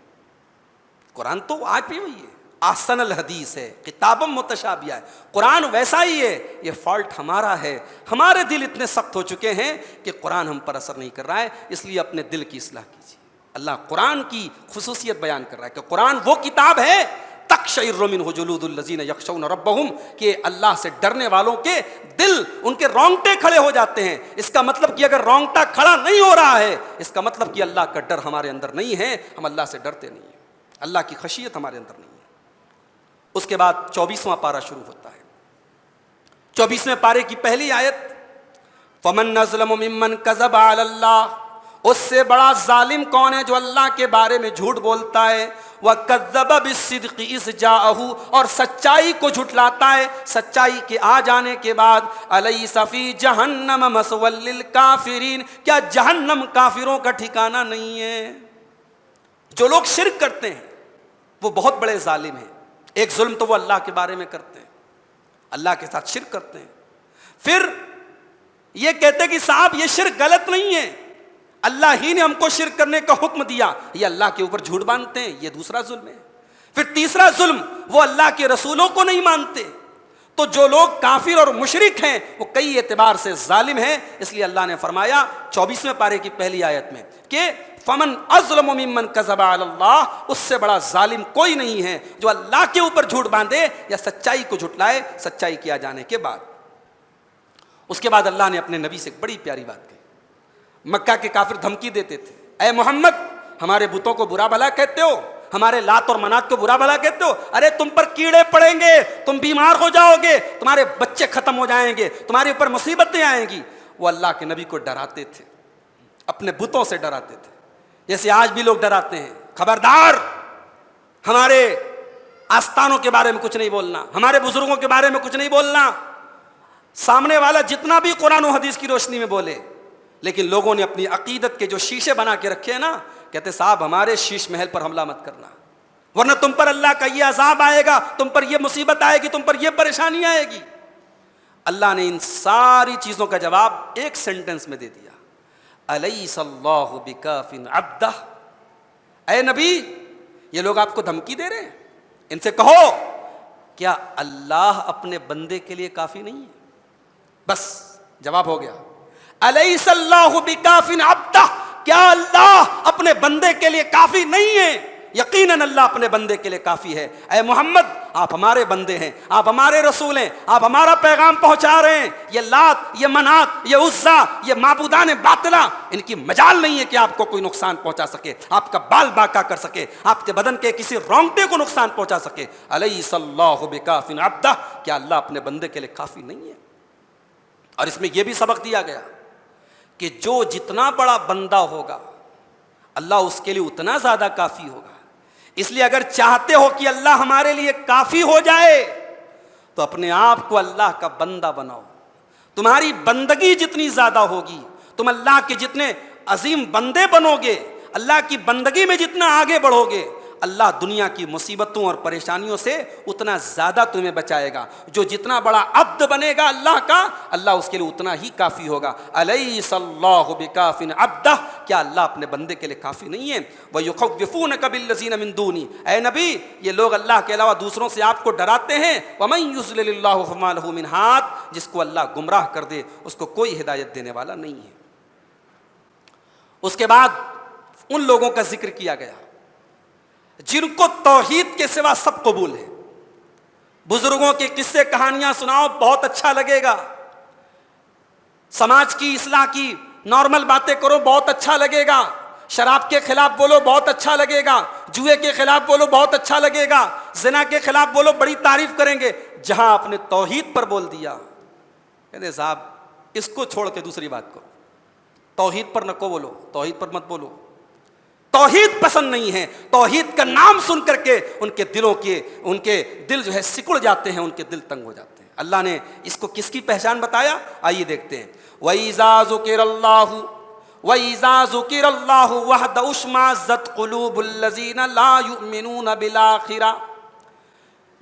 قرآن تو آج بھی ہوئی ہے، احسن الحدیث ہے، کتابم متشابیہ ہے، قرآن ویسا ہی ہے۔ یہ فالٹ ہمارا ہے، ہمارے دل اتنے سخت ہو چکے ہیں کہ قرآن ہم پر اثر نہیں کر رہا ہے، اس لیے اپنے دل کی اصلاح کیجیے۔ اللہ قرآن کی خصوصیت بیان کر رہا ہے کہ قرآن وہ کتاب ہے تقشعر منہ جلود الذین یخشون ربہم، کہ اللہ سے ڈرنے والوں کے دل، ان کے رونگٹے کھڑے ہو جاتے ہیں۔ اس کا مطلب کہ اگر رونگٹا کھڑا نہیں ہو رہا ہے، اس کا مطلب کہ اللہ کا ڈر ہمارے اندر نہیں ہے، ہم اللہ سے ڈرتے نہیں ہیں، اللہ کی خشیت ہمارے اندر نہیں ہے۔ اس کے بعد 24واں پارہ شروع ہوتا ہے۔ 24ویں پارے کی پہلی آیت، فَمَن أَظْلَمُ مِمَّنْ كَذَبَ عَلَى اللَّهِ، اس سے بڑا ظالم کون ہے جو اللہ کے بارے میں جھوٹ بولتا ہے، وَكَذَّبَ بِالصِّدْقِ إِذْ جَاءَهُ، اور سچائی کو جھٹلاتا ہے سچائی کے آ جانے کے بعد۔ أَلَيْسَ فِي جَهَنَّمَ مَثْوًى لِّلْكَافِرِينَ، کیا جہنم کافروں کا ٹھکانہ نہیں ہے؟ جو لوگ شرک کرتے ہیں وہ بہت بڑے ظالم ہیں۔ ایک ظلم تو وہ اللہ کے بارے میں کرتے ہیں، اللہ کے ساتھ شرک کرتے ہیں، پھر یہ کہتے ہیں کہ صاحب یہ شرک غلط نہیں ہے، اللہ ہی نے ہم کو شرک کرنے کا حکم دیا، یہ اللہ کے اوپر جھوٹ باندھتے ہیں، یہ دوسرا ظلم ہے۔ پھر تیسرا ظلم، وہ اللہ کے رسولوں کو نہیں مانتے۔ تو جو لوگ کافر اور مشرک ہیں وہ کئی اعتبار سے ظالم ہیں، اس لیے اللہ نے فرمایا 24ویں پارے کی پہلی آیت میں کہ فمن اظلم ممن کذب علی اللہ، اس سے بڑا ظالم کوئی نہیں ہے جو اللہ کے اوپر جھوٹ باندھے یا سچائی کو جھٹلائے سچائی کیا جانے کے بعد۔ اس کے بعد اللہ نے اپنے نبی سے ایک بڑی پیاری بات کہی۔ مکہ کے کافر دھمکی دیتے تھے، اے محمد ہمارے بتوں کو برا بھلا کہتے ہو، ہمارے لات اور منات کو برا بھلا کہتے ہو، ارے تم پر کیڑے پڑیں گے، تم بیمار ہو جاؤ گے، تمہارے بچے ختم ہو جائیں گے، تمہارے اوپر مصیبتیں آئیں گی۔ وہ اللہ کے نبی کو ڈراتے تھے، اپنے بتوں سے ڈراتے تھے، جیسے آج بھی لوگ ڈراتے ہیں، خبردار ہمارے آستانوں کے بارے میں کچھ نہیں بولنا، ہمارے بزرگوں کے بارے میں کچھ نہیں بولنا۔ سامنے والا جتنا بھی قرآن و حدیث کی روشنی میں بولے، لیکن لوگوں نے اپنی عقیدت کے جو شیشے بنا کے رکھے ہیں نا، کہتے صاحب ہمارے شیش محل پر حملہ مت کرنا، ورنہ تم پر اللہ کا یہ عذاب آئے گا، تم پر یہ مصیبت آئے گی، تم پر یہ پریشانی آئے گی۔ اللہ نے ان ساری چیزوں کا جواب ایک سینٹنس میں دے دیا، الیس اللہ بکاف عبدہ۔ اے نبی، یہ لوگ آپ کو دھمکی دے رہے ہیں، ان سے کہو کیا اللہ اپنے بندے کے لیے کافی نہیں ہے؟ بس جواب ہو گیا، الیس اللہ بکاف عبدہ، کیا اللہ اپنے بندے کے لیے کافی نہیں ہے؟ یقیناً اللہ اپنے بندے کے لیے کافی ہے۔ اے محمد آپ ہمارے بندے ہیں، آپ ہمارے رسول ہیں، آپ ہمارا پیغام پہنچا رہے ہیں۔ یہ لات، یہ منات، یہ عزا، یہ معبودان باطلہ، ان کی مجال نہیں ہے کہ آپ کو کوئی نقصان پہنچا سکے، آپ کا بال باقا کر سکے، آپ کے بدن کے کسی رونگٹے کو نقصان پہنچا سکے۔ الیس اللہ بکاف عبدہ، کیا اللہ اپنے بندے کے لیے کافی نہیں ہے؟ اور اس میں یہ بھی سبق دیا گیا کہ جو جتنا بڑا بندہ ہوگا اللہ اس کے لیے اتنا زیادہ کافی ہوگا۔ اس لیے اگر چاہتے ہو کہ اللہ ہمارے لیے کافی ہو جائے تو اپنے آپ کو اللہ کا بندہ بناؤ۔ تمہاری بندگی جتنی زیادہ ہوگی، تم اللہ کے جتنے عظیم بندے بنو گے، اللہ کی بندگی میں جتنا آگے بڑھو گے، اللہ دنیا کی مصیبتوں اور پریشانیوں سے اتنا زیادہ تمہیں بچائے گا۔ جو جتنا بڑا عبد بنے گا اللہ کا، اللہ اس کے لیے اتنا ہی کافی ہوگا۔ الیس اللہ بکاف عبدہ، کیا اللہ اپنے بندے کے لیے کافی نہیں ہے؟ وَيُخَوِّفُونَكَ بِالَّذِينَ مِن دُونِهِ، اے نبی یہ لوگ اللہ کے علاوہ دوسروں سے آپ کو ڈراتے ہیں، وَمَن يُضْلِلِ اللَّهُ فَمَا لَهُ مِنْ هَادٍ، جس کو اللہ گمراہ کر دے اس کو کوئی ہدایت دینے والا نہیں ہے۔ اس کے بعد ان لوگوں کا ذکر کیا گیا جن کو توحید کے سوا سب قبول ہے۔ بزرگوں کے قصے کہانیاں سناؤ بہت اچھا لگے گا، سماج کی اصلاح کی نارمل باتیں کرو بہت اچھا لگے گا، شراب کے خلاف بولو بہت اچھا لگے گا، جوئے کے خلاف بولو بہت اچھا لگے گا، زنا کے خلاف بولو بڑی تعریف کریں گے۔ جہاں آپ نے توحید پر بول دیا کہتے صاحب اس کو چھوڑ کے دوسری بات کرو، توحید پر نہ کو بولو، توحید پر مت بولو، توحید پسند نہیں ہے۔ توحید کا نام سن کر کے ان کے دل جو ہے سکڑ جاتے ہیں، ان کے دل تنگ ہو جاتے ہیں۔ اللہ نے اس کو کس کی پہچان بتایا؟ آئیے دیکھتے ہیں۔ وَإِذَا ذُكِرَ اللَّهُ وَحْدَهُ اشْمَأَزَّتْ قُلُوبُ الَّذِينَ لَا يُؤْمِنُونَ بِالْآخِرَةِ،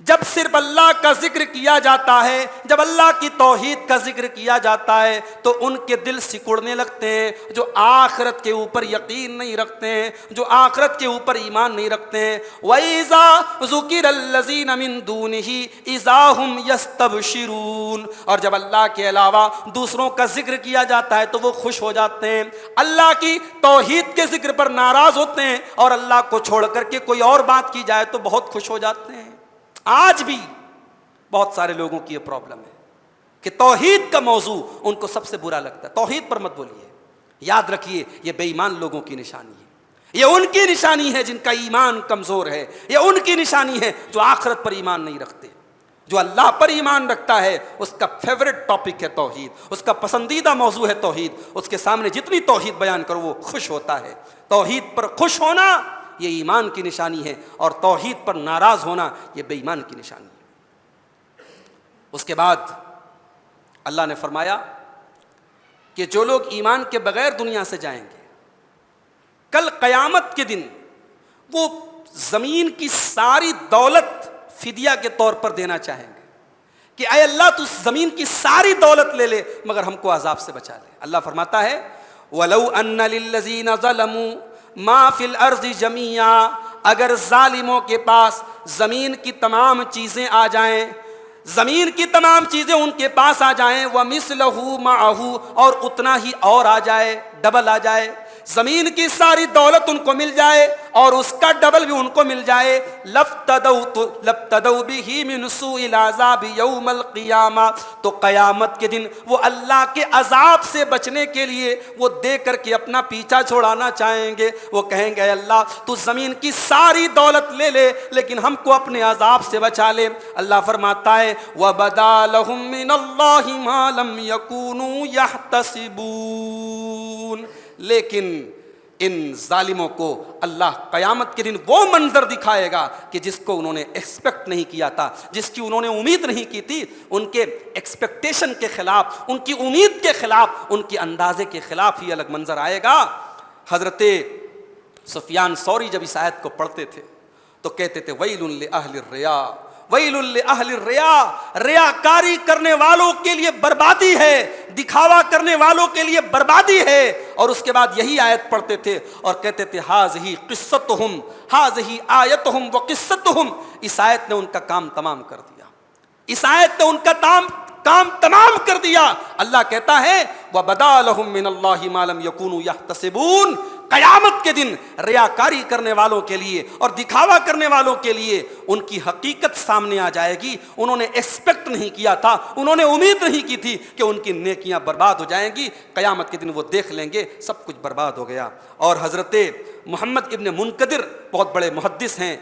جب صرف اللہ کا ذکر کیا جاتا ہے، جب اللہ کی توحید کا ذکر کیا جاتا ہے تو ان کے دل سکڑنے لگتے ہیں، جو آخرت کے اوپر یقین نہیں رکھتے ہیں، جو آخرت کے اوپر ایمان نہیں رکھتے ہیں۔ وَإِذَا ذُكِرَ الَّذِينَ مِن دُونِهِ إِذَا هُمْ يَسْتَبْشِرُونَ، اور جب اللہ کے علاوہ دوسروں کا ذکر کیا جاتا ہے تو وہ خوش ہو جاتے ہیں، اللہ کی توحید کے ذکر پر ناراض ہوتے ہیں، اور اللہ کو چھوڑ کر کے کوئی اور بات کی جائے تو بہت خوش ہو جاتے ہیں۔ آج بھی بہت سارے لوگوں کی یہ پرابلم ہے کہ توحید کا موضوع ان کو سب سے برا لگتا ہے۔ توحید پر مت بولیے، یاد رکھیے یہ بے ایمان لوگوں کی نشانی ہے، یہ ان کی نشانی ہے جن کا ایمان کمزور ہے، یہ ان کی نشانی ہے جو آخرت پر ایمان نہیں رکھتے۔ جو اللہ پر ایمان رکھتا ہے اس کا فیورٹ ٹاپک ہے توحید، اس کا پسندیدہ موضوع ہے توحید، اس کے سامنے جتنی توحید بیان کرو وہ خوش ہوتا ہے۔ توحید پر خوش ہونا یہ ایمان کی نشانی ہے، اور توحید پر ناراض ہونا یہ بے ایمان کی نشانی ہے۔ اس کے بعد اللہ نے فرمایا کہ جو لوگ ایمان کے بغیر دنیا سے جائیں گے کل قیامت کے دن وہ زمین کی ساری دولت فدیہ کے طور پر دینا چاہیں گے کہ اے اللہ تو زمین کی ساری دولت لے لے مگر ہم کو عذاب سے بچا لے۔ اللہ فرماتا ہے وَلَوْ أَنَّ لِلَّذِينَ ظَلَمُوا مَا فِي الْأَرْضِ جَمِيعًا، اگر ظالموں کے پاس زمین کی تمام چیزیں آ جائیں، زمین کی تمام چیزیں ان کے پاس آ جائیں، وَمِثْلَهُ مَعَهُ، اور اتنا ہی اور آ جائے، ڈبل آ جائے، زمین کی ساری دولت ان کو مل جائے اور اس کا ڈبل بھی ان کو مل جائے، لَابْتَدَوْا بِهِ مِنْ سُوءِ الْعَذَابِ يَوْمَ الْقِيَامَةِ، تو قیامت کے دن وہ اللہ کے عذاب سے بچنے کے لیے وہ دے کر کے اپنا پیچھا چھوڑانا چاہیں گے۔ وہ کہیں گے اللہ تو زمین کی ساری دولت لے لے لیکن ہم کو اپنے عذاب سے بچا لے۔ اللہ فرماتا ہے وَبَدَا لَهُم مِّنَ اللَّهِ مَا لَمْ يَكُونُوا يَحْتَسِبُونَ، لیکن ان ظالموں کو اللہ قیامت کے دن وہ منظر دکھائے گا کہ جس کو انہوں نے ایکسپیکٹ نہیں کیا تھا، جس کی انہوں نے امید نہیں کی تھی۔ ان کے ایکسپیکٹیشن کے خلاف، ان کی امید کے خلاف، ان کے اندازے کے خلاف ہی الگ منظر آئے گا۔ حضرت سفیان ثوری جب اس آیت کو پڑھتے تھے تو کہتے تھے ویل لأہل الریا، ویل لأہل الریا، ریاکاری کرنے والوں کے لیے بربادی ہے، دکھاوا کرنے والوں کے لیے بربادی ہے۔ اور اس کے بعد یہی آیت پڑھتے تھے اور کہتے تھے ہاذہ قصتہم، ہاذہ آیتہم وقصتہم، اس آیت نے ان کا کام تمام کر دیا، اس آیت نے ان کا کام تمام کر دیا۔ اللہ کہتا ہے وَبَدَا لَهُم مِّنَ اللَّهِ مَا لَمْ يَكُونُوا يَحْتَسِبُونَ، قیامت کے دن ریاکاری کرنے والوں کے لیے اور دکھاوا کرنے والوں کے لیے ان کی حقیقت سامنے آ جائے گی۔ انہوں نے ایکسپیکٹ نہیں کیا تھا، انہوں نے امید نہیں کی تھی کہ ان کی نیکیاں برباد ہو جائیں گی، قیامت کے دن وہ دیکھ لیں گے سب کچھ برباد ہو گیا۔ اور حضرت محمد ابن منکدر بہت بڑے محدث ہیں،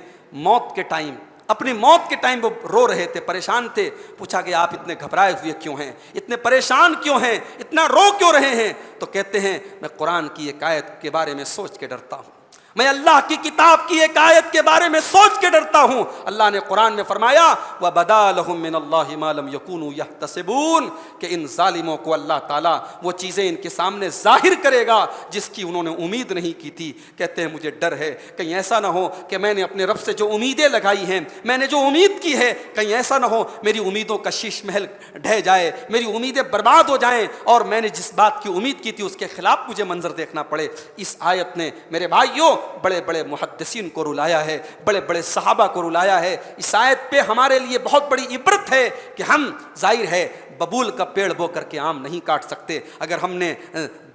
موت کے ٹائم، اپنی موت کے ٹائم وہ رو رہے تھے، پریشان تھے۔ پوچھا کہ آپ اتنے گھبرائے ہوئے کیوں ہیں، اتنے پریشان کیوں ہیں، اتنا رو کیوں رہے ہیں؟ تو کہتے ہیں میں قرآن کی ایک آیت کے بارے میں سوچ کے ڈرتا ہوں، میں اللہ کی کتاب کی ایک آیت کے بارے میں سوچ کے ڈرتا ہوں. اللہ نے قرآن میں فرمایا وَبَدَا لَهُم مِّنَ اللَّهِ مَا لَمْ يَكُونُوا يَحْتَسِبُونَ کہ ان ظالموں کو اللہ تعالیٰ وہ چیزیں ان کے سامنے ظاہر کرے گا جس کی انہوں نے امید نہیں کی تھی. کہتے ہیں مجھے ڈر ہے کہیں ایسا نہ ہو کہ میں نے اپنے رب سے جو امیدیں لگائی ہیں, میں نے جو امید کی ہے, کہیں ایسا نہ ہو میری امیدوں کا شیش محل ڈھہ جائے, میری امیدیں برباد ہو جائیں اور میں نے جس بات کی امید کی تھی اس کے خلاف مجھے منظر دیکھنا پڑے. اس آیت نے میرے بھائیوں بڑے بڑے محدثین کو رلایا ہے, بڑے بڑے صحابہ کو رلایا ہے. اس آیت پہ ہمارے لیے بہت بڑی عبرت ہے کہ ہم ظاہر ہے ببول کا پیڑ بو کر کے آم نہیں کاٹ سکتے. اگر ہم نے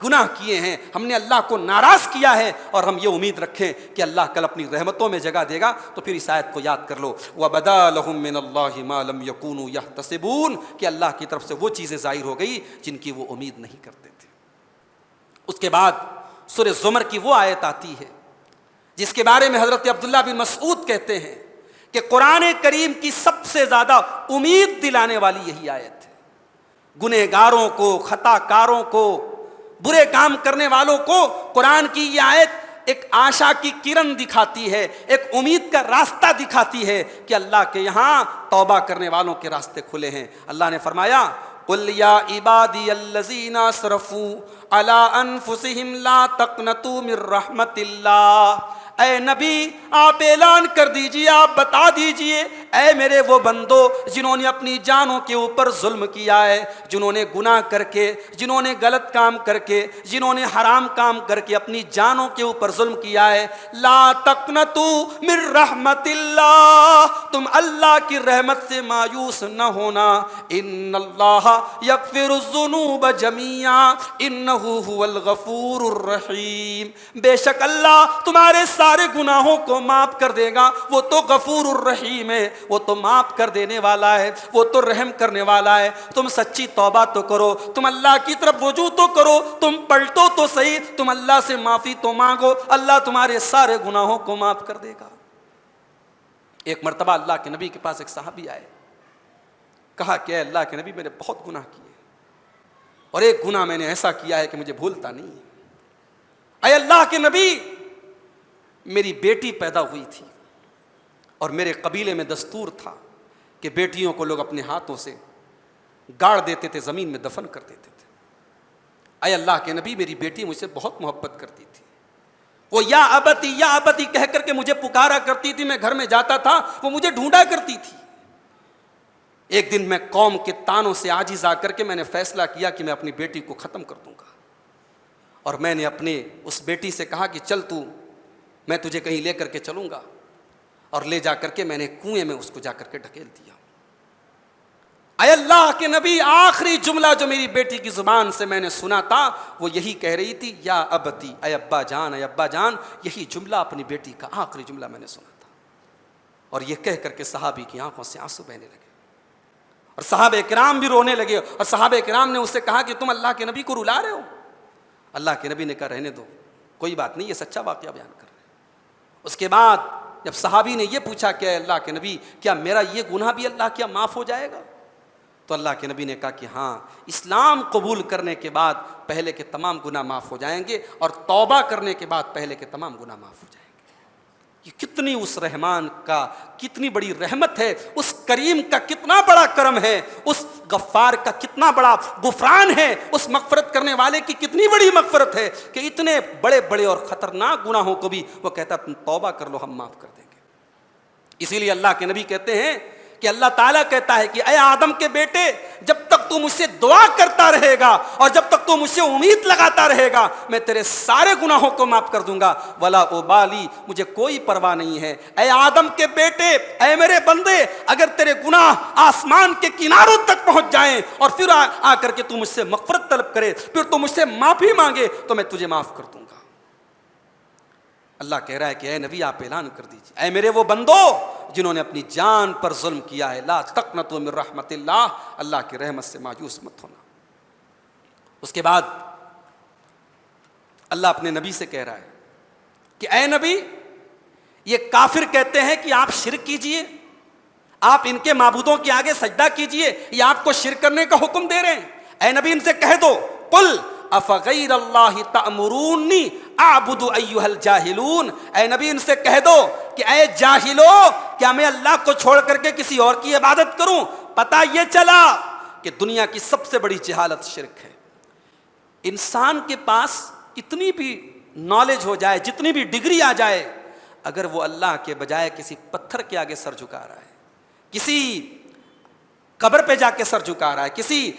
گناہ کیے ہیں, ہم نے اللہ کو ناراض کیا ہے اور ہم یہ امید رکھیں کہ اللہ کل اپنی رحمتوں میں جگہ دے گا, تو پھر اس آیت کو یاد کر لو وَبَدَا لَهُم مِّنَ اللَّهِ مَا لَمْ يَكُونُوا يَحْتَسِبُونَ کہ اللہ کی طرف سے وہ چیزیں ظاہر ہو گئی جن کی وہ امید نہیں کرتے تھے. اس کے بعد سورہ زمر کی وہ آیت آتی ہے جس کے بارے میں حضرت عبداللہ بن مسعود کہتے ہیں کہ قرآن کریم کی سب سے زیادہ امید دلانے والی یہی آیت ہے. گنہگاروں کو, خطا کاروں کو, برے کام کرنے والوں کو قرآن کی یہ آیت ایک آشا کی کرن دکھاتی ہے, ایک امید کا راستہ دکھاتی ہے کہ اللہ کے یہاں توبہ کرنے والوں کے راستے کھلے ہیں. اللہ نے فرمایا قُلْ يَا عِبَادِيَ الَّذِينَ أَسْرَفُوا عَلَىٰ أَنفُسِهِمْ لَا تَقْنَطُوا مِن رَحْمَةِ اللَّهِ اے نبی آپ اعلان کر دیجئے, آپ بتا دیجئے اے میرے وہ بندو جنہوں نے اپنی جانوں کے اوپر ظلم کیا ہے, جنہوں نے گناہ کر کے, جنہوں نے غلط کام کر کے, جنہوں نے حرام کام کر کے اپنی جانوں کے اوپر ظلم کیا ہے, لا تقنطوا من رحمت اللہ تم اللہ کی رحمت سے مایوس نہ ہونا. ان اللہ یغفر الذنوب جميعا انہ هو الغفور الرحیم بے شک اللہ تمہارے سارے گناہوں کو معاف کر دے گا, وہ تو غفور الرحیم ہے, وہ تو معاف کر دینے والا ہے, وہ تو رحم کرنے والا ہے. تم سچی توبہ تو کرو, تم اللہ کی طرف رجوع تو کرو, تم پلٹو تو صحیح, تم اللہ سے معافی تو مانگو, اللہ تمہارے سارے گناہوں کو معاف کر دے گا. ایک مرتبہ اللہ کے نبی کے پاس ایک صحابی آئے, کہا کہ اے اللہ کے نبی میں نے بہت گناہ کیے اور ایک گناہ میں نے ایسا کیا ہے کہ مجھے بھولتا نہیں ہے. اے اللہ کے نبی میری بیٹی پیدا ہوئی تھی اور میرے قبیلے میں دستور تھا کہ بیٹیوں کو لوگ اپنے ہاتھوں سے گاڑ دیتے تھے, زمین میں دفن کر دیتے تھے. اے اللہ کے نبی میری بیٹی مجھ سے بہت محبت کرتی تھی, وہ یا ابتی کہہ کر کے مجھے پکارا کرتی تھی, میں گھر میں جاتا تھا وہ مجھے ڈھونڈا کرتی تھی. ایک دن میں قوم کے تانوں سے عاجز آ کر کے میں نے فیصلہ کیا کہ میں اپنی بیٹی کو ختم کر دوں گا, اور میں نے اپنے اس بیٹی سے کہا کہ چل تو میں تجھے کہیں لے کر کے چلوں گا, اور لے جا کر کے میں نے کنویں میں اس کو جا کر کے ڈھکیل دیا. اے اللہ کے نبی آخری جملہ جو میری بیٹی کی زبان سے میں نے سنا تھا وہ یہی کہہ رہی تھی یا ابتی, اے ابا جان, اے ابا جان. یہی جملہ اپنی بیٹی کا آخری جملہ میں نے سنا تھا. اور یہ کہہ کر کے صحابی کی آنکھوں سے آنسو بہنے لگے اور صحابہ کرام بھی رونے لگے, اور صحابہ کرام نے اس سے کہا کہ تم اللہ کے نبی کو رلا رہے ہو. اللہ کے نبی نے کہا رہنے دو, کوئی بات نہیں, یہ سچا واقعہ بیان کر رہے ہیں. اس کے بعد جب صحابی نے یہ پوچھا کہ اے اللہ کے نبی کیا میرا یہ گناہ بھی اللہ کیا معاف ہو جائے گا, تو اللہ کے نبی نے کہا کہ ہاں, اسلام قبول کرنے کے بعد پہلے کے تمام گناہ معاف ہو جائیں گے, اور توبہ کرنے کے بعد پہلے کے تمام گناہ معاف ہو جائیں گے. یہ کتنی اس رحمان کا کتنی بڑی رحمت ہے, اس کریم کا کتنا بڑا کرم ہے, اس غفار کا کتنا بڑا غفران ہے, اس مغفرت کرنے والے کی کتنی بڑی مغفرت ہے کہ اتنے بڑے بڑے اور خطرناک گناہوں کو بھی وہ کہتا تم توبہ کر لو, ہم معاف کر دیں گے. اسی لیے اللہ کے نبی کہتے ہیں کہ اللہ تعالیٰ کہتا ہے کہ اے آدم کے بیٹے جب تک تو مجھ سے دعا کرتا رہے گا اور جب تک تو مجھ سے امید لگاتا رہے گا میں تیرے سارے گناہوں کو معاف کر دوں گا, ولا ابالی, مجھے کوئی پرواہ نہیں ہے. اے آدم کے بیٹے, اے میرے بندے, اگر تیرے گناہ آسمان کے کناروں تک پہنچ جائیں اور پھر آ کر کے تو مجھ سے مغفرت طلب کرے, پھر تو مجھ سے معافی مانگے تو میں تجھے معاف کر دوں گا. اللہ کہہ رہا ہے کہ اے نبی آپ اعلان کر دیجیے اے میرے وہ بندو جنہوں نے اپنی جان پر ظلم کیا ہے, لا تقنطوا من رحمت اللہ, اللہ کی رحمت سے مایوس مت ہونا. اس کے بعد اللہ اپنے نبی سے کہہ رہا ہے کہ اے نبی یہ کافر کہتے ہیں کہ آپ شرک کیجئے, آپ ان کے معبودوں کے آگے سجدہ کیجئے, یہ آپ کو شرک کرنے کا حکم دے رہے ہیں. اے نبی ان سے کہہ دو قل افغیر اللہ تأمرونی اعبدوا ایھا الجاہلون، اے نبی ان سے کہہ دو کہ اے جاہلو، کیا میں اللہ کو چھوڑ کر کے کسی اور کی عبادت کروں؟ پتہ یہ چلا کہ دنیا کی سب سے بڑی جہالت شرک ہے۔ انسان کے پاس اتنی بھی نالج ہو جائے، جتنی بھی ڈگری آ جائے، اگر وہ اللہ کے بجائے کسی پتھر کے آگے سر جھکا رہا ہے، کسی قبر پہ جا کے سر جھکا رہا ہے، کسی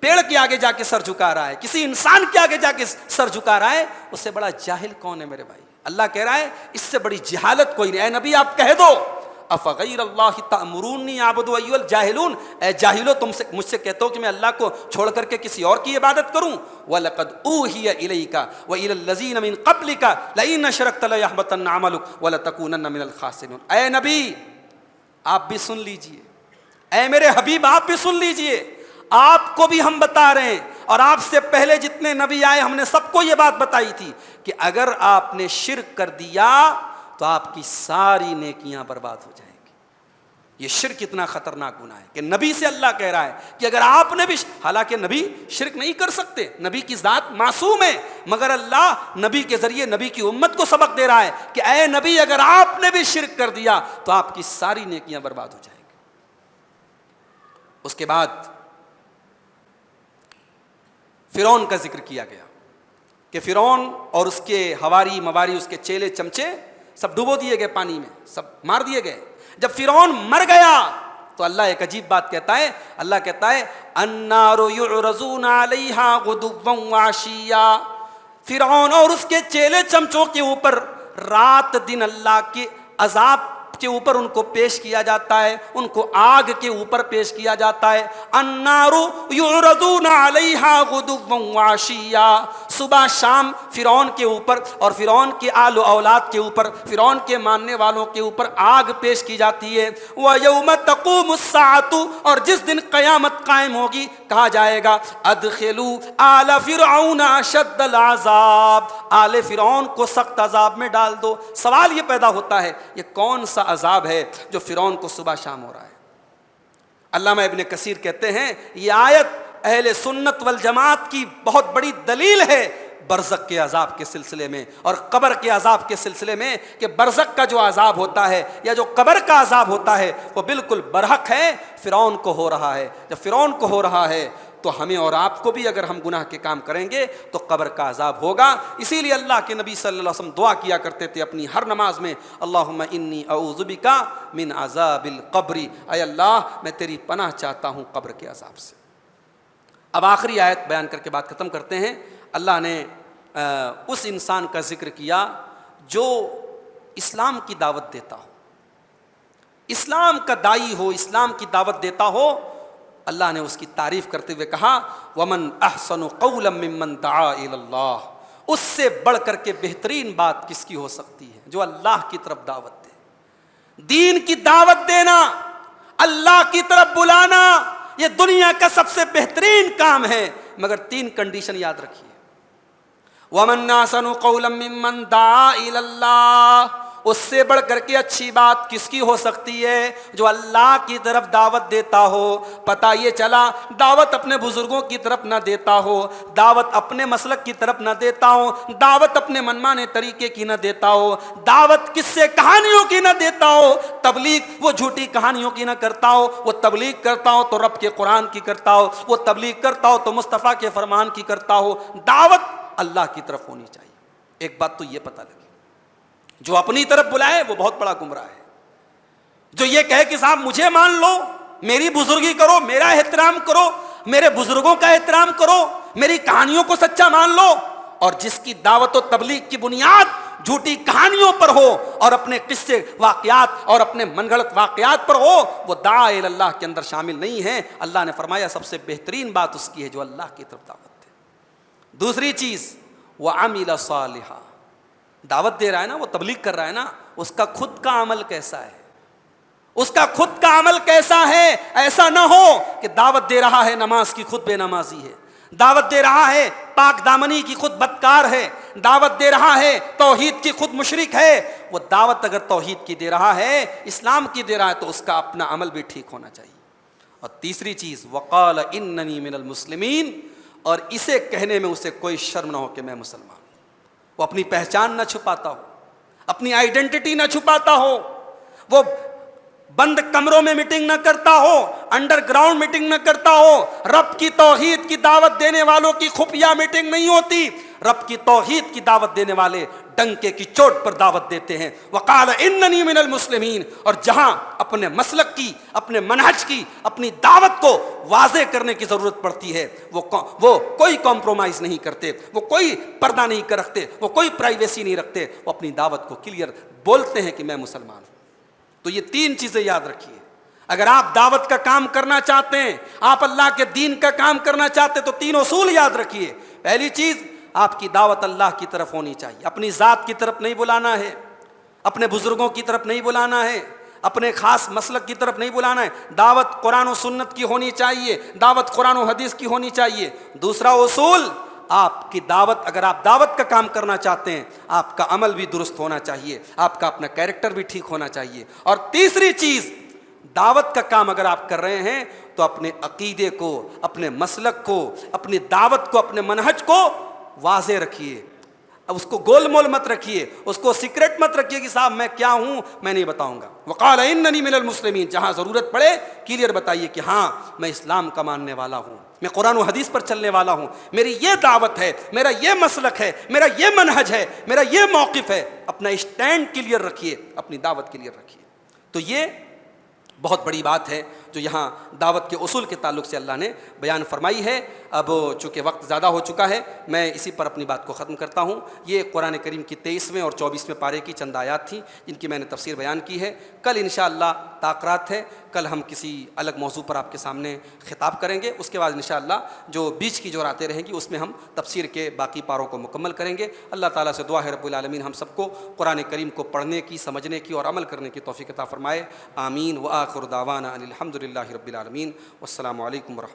پیڑ کے آگے جا کے سر جھکا رہا ہے، کسی انسان کے آگے جا کے سر جھکا رہا ہے، اس سے بڑا جاہل کون ہے میرے بھائی؟ اللہ کہہ رہا ہے اس سے بڑی جہالت کوئی نہیں۔ اے نبی آپ کہہ دو افغیر اللہ تأمرونی اعبد ایھا الجاہلون، اے جاہلو تم سے مجھ سے کہتے ہو کہ میں اللہ کو چھوڑ کر کے کسی اور کی عبادت کروں؟ وَلَقَدْ أُوحِيَ إِلَيْكَ وَإِلَى الَّذِينَ مِن قَبْلِكَ لَئِنْ أَشْرَكْتَ لَيَحْبَطَنَّ عَمَلُكَ وَلَتَكُونَنَّ مِنَ الْخَاسِرِينَ۔ اے نبی آپ بھی سن لیجئے، اے میرے حبیب آپ بھی سن لیجئے، آپ کو بھی ہم بتا رہے ہیں، اور آپ سے پہلے جتنے نبی آئے ہم نے سب کو یہ بات بتائی تھی کہ اگر آپ نے شرک کر دیا تو آپ کی ساری نیکیاں برباد ہو جائیں گی۔ یہ شرک اتنا خطرناک گناہ ہے کہ نبی سے اللہ کہہ رہا ہے کہ اگر آپ نے بھی، حالانکہ نبی شرک نہیں کر سکتے، نبی کی ذات معصوم ہے، مگر اللہ نبی کے ذریعے نبی کی امت کو سبق دے رہا ہے کہ اے نبی اگر آپ نے بھی شرک کر دیا تو آپ کی ساری نیکیاں برباد ہو جائیں گی۔ اس کے بعد فرعون کا ذکر کیا گیا کہ فرعون اور اس کے حواری مواری، اس کے چیلے چمچے سب ڈبو دیے گئے پانی میں، سب مار دیے گئے۔ جب فرعون مر گیا تو اللہ ایک عجیب بات کہتا ہے، اللہ کہتا ہے النار یعرضون علیہا غدوا وعشیا، فرعون اور اس کے چیلے چمچوں کے اوپر رات دن اللہ کے عذاب کے اوپر ان کو پیش کیا جاتا ہے، ان کو آگ کے اوپر پیش کیا جاتا ہے۔ النار یعرضون علیہا غدوا وعشیا، صبح شام فرعون کے اوپر اور فرعون کے آل و اولاد کے اوپر، فرعون کے ماننے والوں کے اوپر آگ پیش کی جاتی ہے۔ وَيَوْمَ تَقُومُ السَّاعَةُ، اور جس دن قیامت قائم ہوگی کہا جائے گا ادخلوا آل فرعون اشد العذاب، آل فرعون کو سخت عذاب میں ڈال دو۔ سوال یہ پیدا ہوتا ہے یہ کون سا عذاب ہے جو فرعون کو صبح شام ہو رہا ہے؟ علامہ ابن کثیر کہتے ہیں یہ آیت اہل سنت والجماعت کی بہت بڑی دلیل ہے برزخ کے عذاب کے سلسلے میں اور قبر کے عذاب کے سلسلے میں، کہ برزخ کا جو عذاب ہوتا ہے یا جو قبر کا عذاب ہوتا ہے وہ بالکل برحق ہے، فرعون کو ہو رہا ہے۔ جب فرعون کو ہو رہا ہے تو ہمیں اور آپ کو بھی اگر ہم گناہ کے کام کریں گے تو قبر کا عذاب ہوگا۔ اسی لیے اللہ کے نبی صلی اللہ علیہ وسلم دعا کیا کرتے تھے اپنی ہر نماز میں، اللہم انی اعوذ بک من عذاب القبر، اے اللہ میں تیری پناہ چاہتا ہوں قبر کے عذاب سے۔ اب آخری آیت بیان کر کے بات ختم کرتے ہیں۔ اللہ نے اس انسان کا ذکر کیا جو اسلام کی دعوت دیتا ہو، اسلام کا داعی ہو، اسلام کی دعوت دیتا ہو۔ اللہ نے اس کی تعریف کرتے ہوئے کہا وَمَنْ أَحْسَنُ قَوْلًا مِّمَّنْ دَعَا إِلَى اللَّهِ، اس سے بڑھ کر کے بہترین بات کس کی ہو سکتی ہے جو اللہ کی طرف دعوت دے۔ دین کی دعوت دینا، اللہ کی طرف بلانا، یہ دنیا کا سب سے بہترین کام ہے، مگر 3 کنڈیشن یاد رکھیے۔ وَمَنْ أَحْسَنُ قَوْلًا مِّمَّنْ دَعَا إِلَى اللَّهِ، اس سے بڑھ کر کے اچھی بات کس کی ہو سکتی ہے جو اللہ کی طرف دعوت دیتا ہو۔ پتہ یہ چلا دعوت اپنے بزرگوں کی طرف نہ دیتا ہو، دعوت اپنے مسلک کی طرف نہ دیتا ہو، دعوت اپنے منمانے طریقے کی نہ دیتا ہو، دعوت کس سے کہانیوں کی نہ دیتا ہو، تبلیغ وہ جھوٹی کہانیوں کی نہ کرتا ہو، وہ تبلیغ کرتا ہو تو رب کے قرآن کی کرتا ہو، وہ تبلیغ کرتا ہو تو مصطفیٰ کے فرمان کی کرتا ہو۔ دعوت اللہ کی طرف ہونی چاہیے۔ ایک بات تو یہ پتہ لگی، جو اپنی طرف بلائے وہ بہت بڑا گمراہ ہے۔ جو یہ کہے کہ صاحب مجھے مان لو، میری بزرگی کرو، میرا احترام کرو، میرے بزرگوں کا احترام کرو، میری کہانیوں کو سچا مان لو، اور جس کی دعوت و تبلیغ کی بنیاد جھوٹی کہانیوں پر ہو اور اپنے قصے واقعات اور اپنے من گھڑت واقعات پر ہو، وہ دعا الی اللہ کے اندر شامل نہیں ہے۔ اللہ نے فرمایا سب سے بہترین بات اس کی ہے جو اللہ کی طرف دعوت دے۔ دوسری چیز وَعَمِلَ صَالِحًا، دعوت دے رہا ہے نا، وہ تبلیغ کر رہا ہے نا، اس کا خود کا عمل کیسا ہے، اس کا خود کا عمل کیسا ہے؟ ایسا نہ ہو کہ دعوت دے رہا ہے نماز کی خود بے نمازی ہے، دعوت دے رہا ہے پاک دامنی کی خود بدکار ہے، دعوت دے رہا ہے توحید کی خود مشرک ہے۔ وہ دعوت اگر توحید کی دے رہا ہے، اسلام کی دے رہا ہے، تو اس کا اپنا عمل بھی ٹھیک ہونا چاہیے۔ اور تیسری چیز وقال اننی من المسلمین، اور اسے کہنے میں اسے کوئی شرم نہ ہو کہ میں مسلمان ہوں۔ وہ اپنی پہچان نہ چھپاتا ہو، اپنی آئیڈینٹی نہ چھپاتا ہو، وہ بند کمروں میں میٹنگ نہ کرتا ہو، انڈر گراؤنڈ میٹنگ نہ کرتا ہو۔ رب کی توحید کی دعوت دینے والوں کی خفیہ میٹنگ نہیں ہوتی، رب کی توحید کی دعوت دینے والے ڈنکے کی چوٹ پر دعوت دیتے ہیں۔ وقال اننی من المسلمین، اور جہاں اپنے مسلک کی، اپنے منہج کی، اپنی دعوت کو واضح کرنے کی ضرورت پڑتی ہے، وہ کوئی کمپرومائز نہیں کرتے، وہ کوئی پردہ نہیں رکھتے، وہ کوئی پرائیویسی نہیں رکھتے، وہ اپنی دعوت کو کلیئر بولتے ہیں کہ میں مسلمان ہوں۔ تو یہ 3 چیزیں یاد رکھیے۔ اگر آپ دعوت کا کام کرنا چاہتے ہیں، آپ اللہ کے دین کا کام کرنا چاہتے ہیں، تو 3 اصول یاد رکھیے۔ پہلی چیز، آپ کی دعوت اللہ کی طرف ہونی چاہیے، اپنی ذات کی طرف نہیں بلانا ہے، اپنے بزرگوں کی طرف نہیں بلانا ہے، اپنے خاص مسلک کی طرف نہیں بلانا ہے۔ دعوت قرآن و سنت کی ہونی چاہیے، دعوت قرآن و حدیث کی ہونی چاہیے۔ دوسرا اصول، آپ کی دعوت، اگر آپ دعوت کا کام کرنا چاہتے ہیں، آپ کا عمل بھی درست ہونا چاہیے، آپ کا اپنا کیریکٹر بھی ٹھیک ہونا چاہیے۔ اور تیسری چیز، دعوت کا کام اگر آپ کر رہے ہیں تو اپنے عقیدے کو، اپنے مسلک کو، اپنی دعوت کو، اپنے منہج کو واضح رکھیے، اس کو گول مول مت رکھیے، اس کو سیکرٹ مت رکھیے کہ صاحب میں کیا ہوں میں نہیں بتاؤں گا۔ وقال اننی من المسلمین، جہاں ضرورت پڑے کلیئر بتائیے کہ ہاں میں اسلام کا ماننے والا ہوں، میں قرآن و حدیث پر چلنے والا ہوں، میری یہ دعوت ہے، میرا یہ مسلک ہے، میرا یہ منہج ہے، میرا یہ موقف ہے۔ اپنا اسٹینڈ کلیئر رکھیے، اپنی دعوت کلیئر رکھیے۔ تو یہ بہت بڑی بات ہے جو یہاں دعوت کے اصول کے تعلق سے اللہ نے بیان فرمائی ہے۔ اب چونکہ وقت زیادہ ہو چکا ہے، میں اسی پر اپنی بات کو ختم کرتا ہوں۔ یہ قرآن کریم کی 23ویں اور 24ویں پارے کی چند آیات تھیں جن کی میں نے تفسیر بیان کی ہے۔ کل انشاءاللہ تاخیرات ہے، کل ہم کسی الگ موضوع پر آپ کے سامنے خطاب کریں گے۔ اس کے بعد انشاءاللہ جو بیچ کی جو راتیں رہیں گی اس میں ہم تفسیر کے باقی پاروں کو مکمل کریں گے۔ اللہ تعالیٰ سے دعا ہے رب العالمین ہم سب کو قرآن کریم کو پڑھنے کی، سمجھنے کی اور عمل کرنے کی توفیق عطا فرمائے۔ آمین۔ وآخر دعوانا ان الحمد للہ رب العالمین۔ والسلام علیکم ورحمۃ اللہ۔